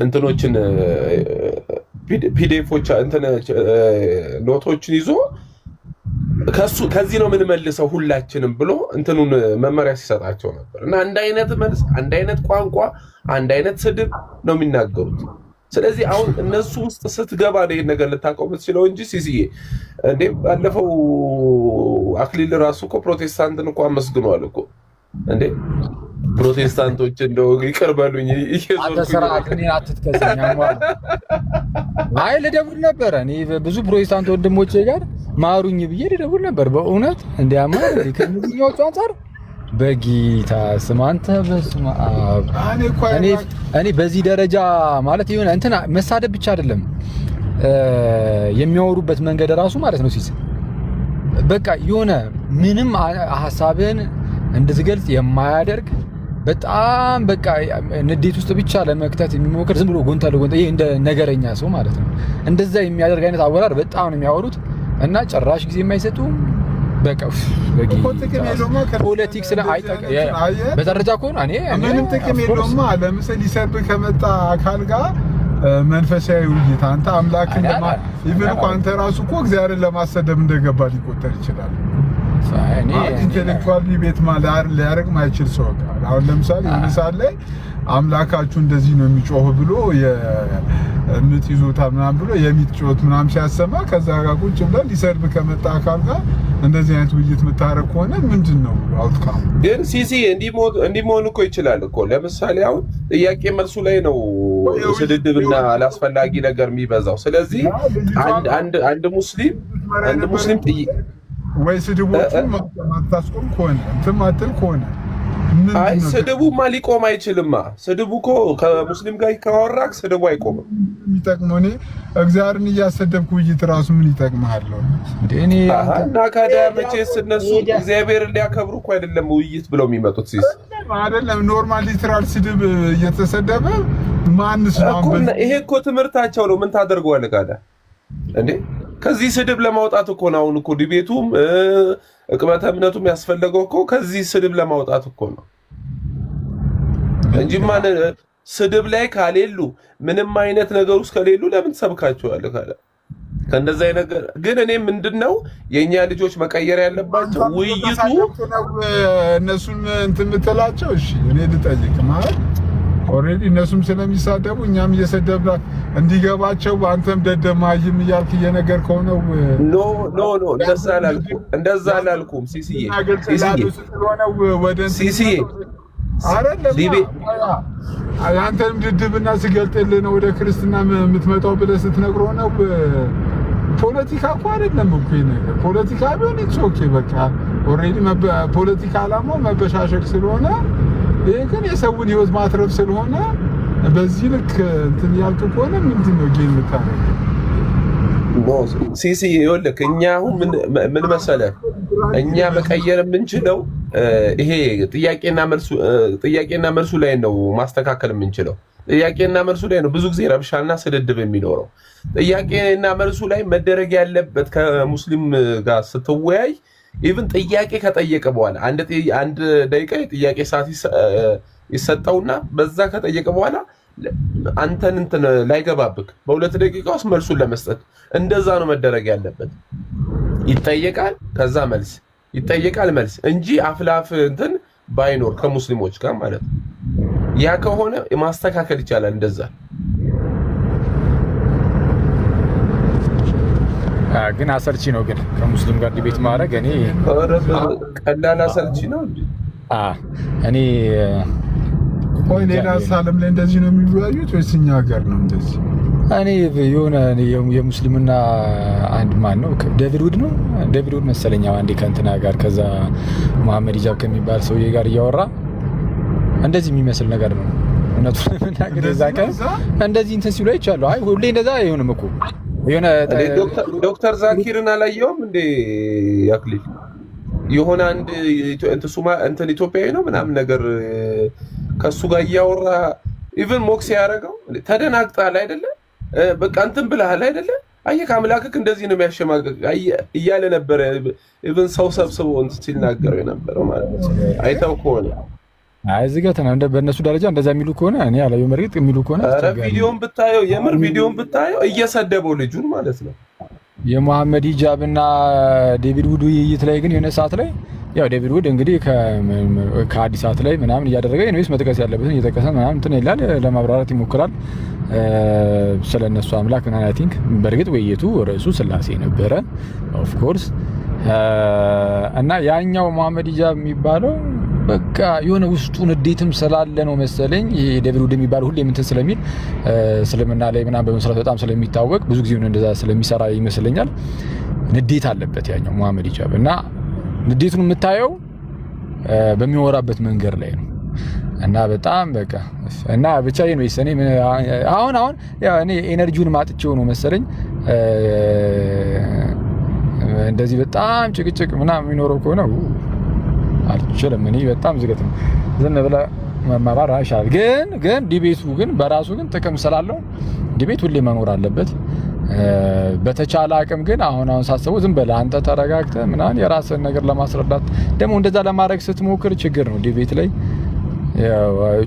እንትኖችን ፒዲኤፎች ኖቶችን ይዞ ከዚህ ነው የምንመልሰው ሁላችንም ብሎ እንትኑን መመሪያ ሲሰጣቸው ነበር እና አንድ አይነት መልስ፣ አንድ አይነት ቋንቋ፣ አንድ አይነት ስድብ ነው የሚናገሩት። ስለዚህ አሁን እነሱ ውስጥ ስትገባ ነው ይሄን ነገር ልታውቀው የምትችለው እንጂ ሲሲዬ እንዴ ባለፈው አክሊል ራሱ እኮ ፕሮቴስታንትን እኮ አመስግኗል እኮ እንዴ ፕሮቴስታንቶች እንደው ይቅር በሉኝ ልደውል ነበረ እኔ ብዙ ፕሮቴስታንት ወንድሞቼ ጋር ማሩኝ ብዬ ልደውል ነበር በእውነት እንዲያማ ከነዚህኞቹ አንፃር በጌታ ስም አንተ በስመ አብ እኔ በዚህ ደረጃ ማለት የሆነ እንትና መሳደብ ብቻ አይደለም የሚያወሩበት መንገድ ራሱ ማለት ነው ሲስ በቃ የሆነ ምንም ሐሳብን እንድትገልጽ የማያደርግ በጣም በቃ ንዴት ውስጥ ብቻ ለመክተት የሚሞክር ዝም ብሎ ጎንታ ለጎንታ ይሄ እንደ ነገረኛ ሰው ማለት ነው እንደዛ የሚያደርግ አይነት አወራር በጣም ነው የሚያወሩት እና ጭራሽ ጊዜ የማይሰጡ በቃ ፖለቲክስ ላይ አይጠቅም በደረጃ ከሆነ እኔ ምንም ጥቅም የለውም። ለምሳሌ ሊሰርብ ከመጣ አካል ጋር መንፈሳዊ ውይይት አንተ አምላክን ይብን እኮ አንተ ራሱ እኮ እግዚአብሔርን ለማሰደብ እንደገባ ሊቆጠር ይችላል። ኢንቴሌክቹዋል ዲቤት ማለት ሊያደርግ ማይችል ሰው ጋር አሁን ለምሳሌ ምሳሌ አምላካችሁ እንደዚህ ነው የሚጮህ ብሎ የምጥ ይዞታ ምናምን ብሎ የሚጮት ምናምን ሲያሰማ ከዛ ጋር ቁጭ ብለን ሊሰርብ ከመጣ አካል ጋር እንደዚህ አይነት ውይይት የምታረግ ከሆነ ምንድነው አውትካም? ግን ሲሲ እንዲህ መሆን እኮ ይችላል እኮ። ለምሳሌ አሁን ጥያቄ መልሱ ላይ ነው ስድድብና አላስፈላጊ ነገር የሚበዛው። ስለዚህ አንድ ሙስሊም ወይ ስድቦቹን ማታስቆም ከሆነ እንትን ማትል ከሆነ አይ ስድቡማ ሊቆም አይችልማ። ስድቡ እኮ ከሙስሊም ጋር ካወራክ ስድቡ አይቆምም። የሚጠቅመው እኔ እግዚአብሔርን እያሰደብኩ ውይይት ራሱ ምን ይጠቅምሃል? እኔ እና ካዲያ መቼስ እነሱ እግዚአብሔርን ሊያከብሩ እኮ አይደለም ውይይት ብለው የሚመጡት ሲስ አይደለም ኖርማል ሊትራል ስድብ እየተሰደበ ማንስ ነው እኮ ይሄ እኮ ትምህርታቸው ነው። ምን ታደርገዋለህ ካዲያ እንዴ? ከዚህ ስድብ ለማውጣት እኮ ነው አሁን እኮ ዲቤቱም እቅበተ እምነቱም ያስፈለገው እኮ ከዚህ ስድብ ለማውጣት እኮ ነው እንጂ ማን ስድብ ላይ ካሌሉ ምንም አይነት ነገር ውስጥ ከሌሉ ለምን ሰብካቸዋለህ ካለ ከእንደዛ ነገር ግን እኔ ምንድነው የኛ ልጆች መቀየር ያለባቸው ውይይቱ እነሱም እንትን የምትላቸው እሺ እኔ ልጠይቅ ማለት ኦሬዲ እነሱም ስለሚሳደቡ እኛም እየሰደብና እንዲገባቸው አንተም ደደማይም እያልክ እየነገርከው ነው። ኖ እንደዛ አላልኩም። ሲሲዬ አይደለም አንተም ድድብና ሲገልጥልህ ነው ወደ ክርስትና የምትመጣው ብለህ ስትነግረው ነው። ፖለቲካ እኮ አይደለም እኮ ነገር ፖለቲካ ቢሆን ኦኬ በቃ ኦሬዲ ፖለቲካ አላማው መበሻሸቅ ስለሆነ ይሄ ግን የሰውን ህይወት ማትረፍ ስለሆነ በዚህ ልክ እንትን ያልክ ከሆነ ምንድነው ጌም የምታደርገው? ሲሲ ይኸውልህ እኛ አሁን ምን መሰለህ እኛ መቀየር የምንችለው ይሄ ጥያቄና መልሱ ላይ ነው ማስተካከል የምንችለው። ጥያቄና መልሱ ላይ ነው ብዙ ጊዜ ረብሻና ስድድብ የሚኖረው። ጥያቄና መልሱ ላይ መደረግ ያለበት ከሙስሊም ጋር ስትወያይ ኢቭን ጥያቄ ከጠየቀ በኋላ አንድ ደቂቃ የጥያቄ ሰዓት ይሰጠውና በዛ ከጠየቀ በኋላ አንተን ላይገባብክ በሁለት ደቂቃ ውስጥ መልሱን ለመስጠት እንደዛ ነው መደረግ ያለበት። ይጠየቃል ከዛ መልስ ይጠየቃል መልስ እንጂ አፍላፍ ባይኖር ከሙስሊሞች ጋር ማለት ነው። ያ ከሆነ ማስተካከል ይቻላል እንደዛ። ግን አሰልቺ ነው ግን ከሙስሊም ጋር ዲቤት ማድረግ እኔ ቀላል አሰልቺ ነው እኔ ቆይ ሌላ ሳለም ላይ እንደዚህ ነው የሚወያዩት ወይስ እኛ ሀገር ነው እንደዚህ? እኔ የሆነ የሙስሊምና አንድ ማን ነው ዴቪድ ውድ መሰለኝ አንዴ ከእንትና ጋር ከዛ መሐመድ ኢጃብ ከሚባል ሰውዬ ጋር እያወራ እንደዚህ የሚመስል ነገር ነው እውነቱን ለመናገር እዛ ቀን እንደዚህ እንትን ሲሉ አይቻለሁ። አይ ሁሌ እንደዛ አይሆንም እኮ የሆነ ዶክተር ዛኪርን አላየውም እንዴ ያክሊል የሆነ አንድ እንትን ኢትዮጵያዊ ነው ምናምን ነገር ከሱ ጋር እያወራ ኢቭን ሞክስ ያደረገው ተደናግጣል አይደለ በቃ እንትን ብለሃል አይደለ አየህ አምላክክ እንደዚህ ነው የሚያሸማቀቅ እያለ ነበር። ኢቭን ሰው ሰብስቦ እንትን ሲናገረው የነበረው ማለት ነው። አይተው ከሆነ አይ ዝገት ነው እንደ በእነሱ ደረጃ እንደዛ የሚሉ ከሆነ እኔ አላየሁም። መርግጥ የሚሉ ከሆነ ቪዲዮን ብታየው የምር ቪዲዮን ብታየው እየሰደበው ልጁን ማለት ነው። የመሐመድ ኢጃብና ዴቪድ ውድ ውይይት ላይ ግን የሆነ ሰዓት ላይ ያው ዴቪድ ውድ እንግዲህ ከአዲስ ሰዓት ላይ ምናምን እያደረገ ነው መጥቀስ ያለበትን እየጠቀሰ ምናምን እንትን ይላል ለማብራራት ይሞክራል ስለነሱ አምላክ እና አይ ቲንክ በርግጥ ውይይቱ ርዕሱ ስላሴ ነበረ ኦፍ ኮርስ እና ያኛው መሐመድ ኢጃብ የሚባለው በቃ የሆነ ውስጡን እንዴትም ስላለ ነው መሰለኝ ይሄ ዴቪድ ውድ የሚባለው ሁሌ እንትን ስለሚል እስልምና ላይ ምናምን በመስራት በጣም ስለሚታወቅ ብዙ ጊዜ ነው እንደዛ ስለሚሰራ ይመስለኛል ንዴት አለበት ያኛው መሐመድ ኢጃብ እና ንዴቱን የምታየው በሚወራበት መንገድ ላይ ነው እና በጣም በቃ እና ብቻ ይሄን ወይስ እኔ አሁን ያው እኔ ኤነርጂውን ማጥቼው ነው መሰለኝ እንደዚህ በጣም ጭቅጭቅ ምናምን የሚኖረው ከሆነ አልችልም። እኔ በጣም ዝገት ነው ዝም ብለህ መማማር አይሻል። ግን ዲቤቱ ግን በራሱ ግን ጥቅም ስላለው ዲቤት ሁሌ መኖር አለበት። በተቻለ አቅም ግን አሁን ሳስበው ዝም ብለህ አንተ ተረጋግተህ ምናምን የራስህን ነገር ለማስረዳት ደግሞ እንደዛ ለማድረግ ስትሞክር ችግር ነው ዲቤት ላይ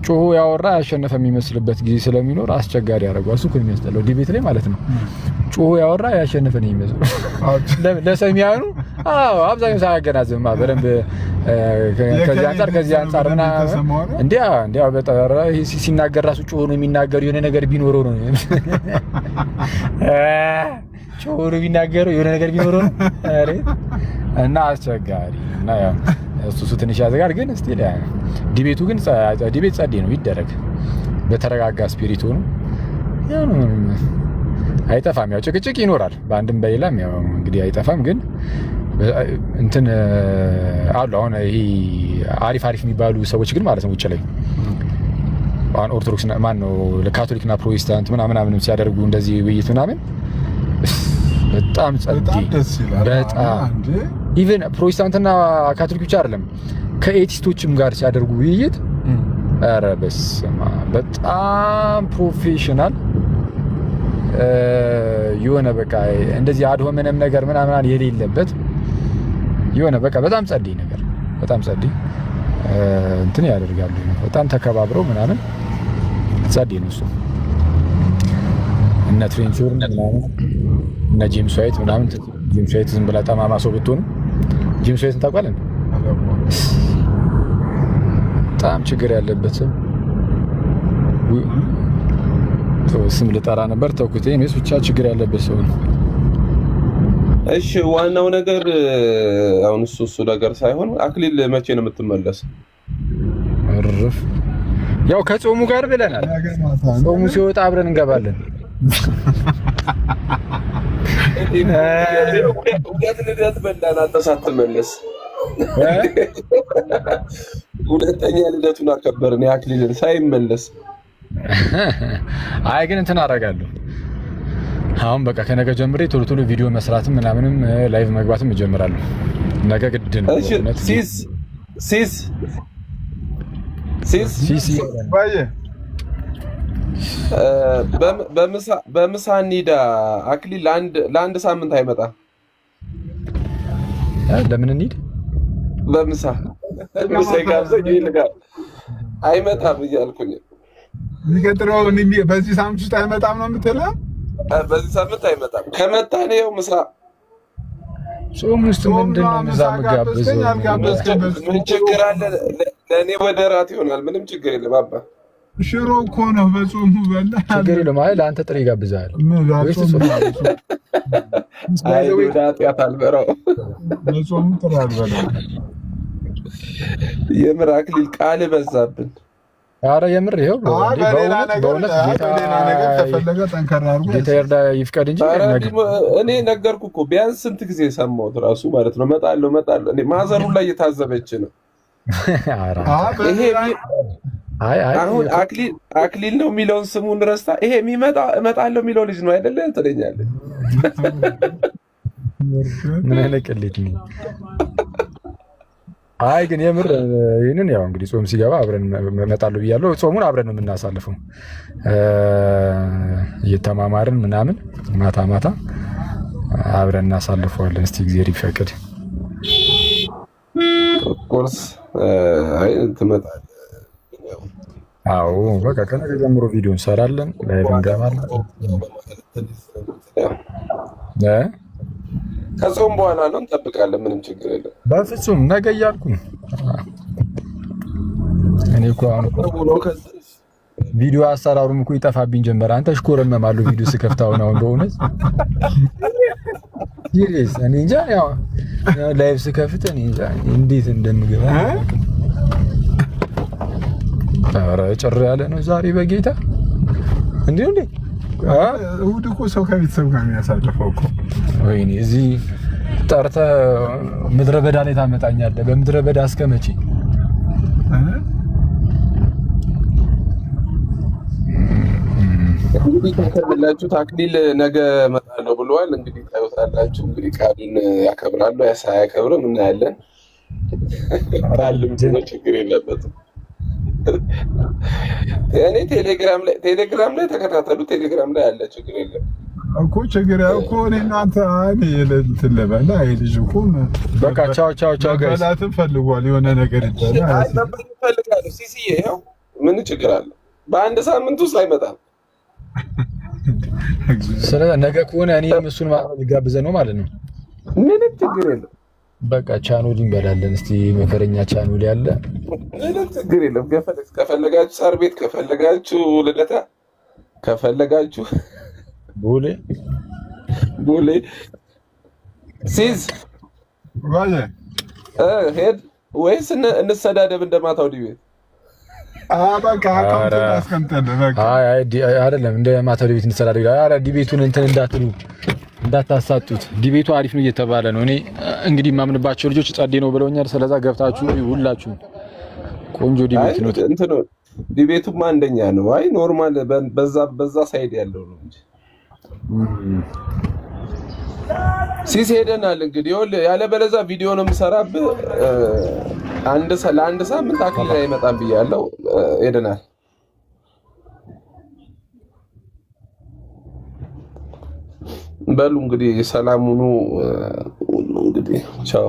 ጮሆ ያወራ ያሸነፈ የሚመስልበት ጊዜ ስለሚኖር አስቸጋሪ ያደርገዋል። እሱ እኮ ነው የሚያስጠላው ዲቤት ላይ ማለት ነው። ጮሆ ያወራ ያሸነፈ ነው የሚመስለው ለሰሚያኑ። አብዛኛው ሳያገናዝብማ በደንብ ከዚህ አንፃር ምናምን እንዲያ በጠራ ሲናገር ራሱ ጮሆ ነው የሚናገር የሆነ ነገር ቢኖረው ነው ጮሆ ነው የሚናገረው የሆነ ነገር ቢኖረው ነው እና አስቸጋሪ እና ያው እሱ ትንሽ ያዘጋል። ግን እስቲ ዲቤቱ ግን ዲቤት ጸዴ ነው ይደረግ በተረጋጋ ስፒሪቱ ነው ያው አይጠፋም። ያው ጭቅጭቅ ይኖራል በአንድም በሌላም ያው እንግዲህ አይጠፋም። ግን እንትን አሉ አሁን ይሄ አሪፍ የሚባሉ ሰዎች ግን ማለት ነው ውጭ ላይ አሁን ኦርቶዶክስ ማን ነው ለካቶሊክና ፕሮቴስታንት ምናምን ሲያደርጉ እንደዚህ ውይይት ምናምን በጣም ጸዴ በጣም ኢቭን ፕሮቴስታንትና ካቶሊክ ብቻ አይደለም ከኤቲስቶችም ጋር ሲያደርጉ ውይይት ኧረ በስመ አብ በጣም ፕሮፌሽናል የሆነ በቃ እንደዚህ አድሆመንም ነገር ምናምን የሌለበት የሆነ በቃ በጣም ጸዴ ነገር በጣም ጸዴ እንትን ያደርጋሉ በጣም ተከባብረው ምናምን ጸዴ ነው እሱ እነ ትሬንቾር ምናምን እነ ጄምስ ዋይት ምናምን ጄምስ ዋይት ዝም ብላ ጠማማ ሰው ብትሆን ጄምስ ዋይትን ታውቃለህ? በጣም ችግር ያለበት ሰው ስም ልጠራ ነበር ተውኩት። እኔስ ብቻ ችግር ያለበት ሰው ነው። እሺ ዋናው ነገር አሁን እሱ ነገር ሳይሆን አክሊል መቼ ነው የምትመለስ? እርፍ ያው ከጾሙ ጋር ብለናል። ጾሙ ሲወጣ አብረን እንገባለን። ልደት በላን አንተ ሳትመለስ ሁለተኛ ልደቱን አከበርን የአክሊልን ሳይመለስ። አይ ግን እንትን አደርጋለሁ አሁን በቃ ከነገ ጀምሬ ቶሎ ቪዲዮ መስራትም ምናምንም ላይቭ መግባትም እጀምራለሁ። ነገ ግድ ነው። እሺ ሲስ ባየ በምሳ እንሂዳ። አክሊል ለአንድ ሳምንት አይመጣም። ለምን እንሂድ? በምሳ ጋብዘኝ ይልጋል። አይመጣም እያልኩኝ የሚቀጥለው በዚህ ሳምንት ውስጥ አይመጣም ነው የምትለው? በዚህ ሳምንት አይመጣም። ከመጣ ነው ያው ምሳ ጾም ውስጥ ምንድነው ምሳ መጋበዝ? ምን ችግር አለ? ለእኔ ወደ ራት ይሆናል። ምንም ችግር የለም አባ። ሽሮ እኮ ነው በጾሙ በላ ችግር የለም። አይ ለአንተ ጥሬ ጋብዛለሁ። አይ ኃጢአት አልበረው በጾሙ ጥሬ አልበላም። የምር አክሊል ቃል በዛብን። ኧረ የምር ይኸው በእውነት ጌታ ይርዳ ይፍቀድ እንጂ እኔ ነገርኩ እኮ ቢያንስ ስንት ጊዜ ሰማሁት ራሱ ማለት ነው። እመጣለሁ እኔ ማዘሩ ላይ እየታዘበች ነው። አሁን አክሊል ነው የሚለውን ስሙን ረስታ ይሄ እመጣለሁ የሚለው ልጅ ነው አይደለ ትለኛለች። ምን አይነት ቅሌት ነው? አይ ግን የምር ይሄንን ያው እንግዲህ ጾም ሲገባ አብረን እመጣለሁ ብያለሁ። ጾሙን አብረን ነው የምናሳልፈው እየተማማርን ምናምን ማታ አብረን እናሳልፈዋለን። እስቲ እግዚአብሔር ይፈቅድ። ቁርስ አይ ትመጣለህ? አዎ በቃ ከነገ ጀምሮ ቪዲዮ እንሰራለን፣ ላይቭ እንገባለን። ከጾም በኋላ ነው እንጠብቃለን። ምንም ችግር የለም። በፍጹም ነገ እያልኩ ነው። እኔ እኮ አሁን ቪዲዮ አሰራሩም እኮ ይጠፋብኝ ጀመረ። አንተ እሽኮረመማለሁ ቪዲዮ ስከፍታው ነው በእውነት ይሪስ እኔ እንጃ። ያው ላይቭ ስከፍት እኔ እንጃ እንዴት እንደምገባ። ኧረ ጭር ያለ ነው ዛሬ በጌታ እንዴ! እሑድ እኮ ሰው ከቤተሰብ ጋር የሚያሳልፈው እኮ። ወይኔ እዚህ ጠርተህ ምድረ በዳ ላይ ታመጣኛለህ። በምድረ በዳ እስከ መቼ? እንግዲህ ተከታተላችሁት። አክሊል ነገ እመጣለሁ ብለዋል። እንግዲህ ታዩታላችሁ። እንግዲህ ቃሉን ያከብራሉ ያከብራሉ እናያለን። ነው ችግር የለበትም። እኔ ቴሌግራም ላይ ተከታተሉ። ቴሌግራም ላይ አለ። ችግር የለም እኮ ችግር እኮ እኔ እናንተ እንትን ልበላ ይሄ ልጅ እኮ በቃ ቻው ጋይስ በላትን ፈልጓል። የሆነ ነገር ይባላል ፈልጋለሁ። ሲሲዬ ይኸው ምን ችግር አለ? በአንድ ሳምንት ውስጥ አይመጣም። ስለ ነገ ከሆነ እኔም እሱን ጋብዘን ነው ማለት ነው። ምንም ችግር የለም። በቃ ቻኖል እንበላለን። እስቲ መከረኛ ቻኖል ያለ ምንም ችግር የለም። ከፈለጋችሁ ሳር ቤት፣ ከፈለጋችሁ ልደታ፣ ከፈለጋችሁ ቦሌ ሲዝ ሄድ ወይስ እንሰዳደብ እንደማታው ዲቤት? አይደለም እንደ ማታው ዲቤት እንሰዳደብ። ዲቤቱን እንትን እንዳትሉ እንዳታሳጡት። ዲቤቱ አሪፍ ነው እየተባለ ነው። እኔ እንግዲህ የማምንባቸው ልጆች ጸዴ ነው ብለውኛል። ስለዛ ገብታችሁ ሁላችሁ ቆንጆ ዲቤት ነው። እንትን ዲቤቱማ አንደኛ ነው። አይ ኖርማል በዛ ሳይድ ያለው ነው እንጂ ሲስ ሄደናል። እንግዲህ ያለ በለዛ ቪዲዮ ነው የምሰራብህ። ለአንድ ሳምንት አክሊል አይመጣም ብያለሁ። ሄደናል። በሉ እንግዲህ ሰላም ሁኑ። እንግዲህ ቻው።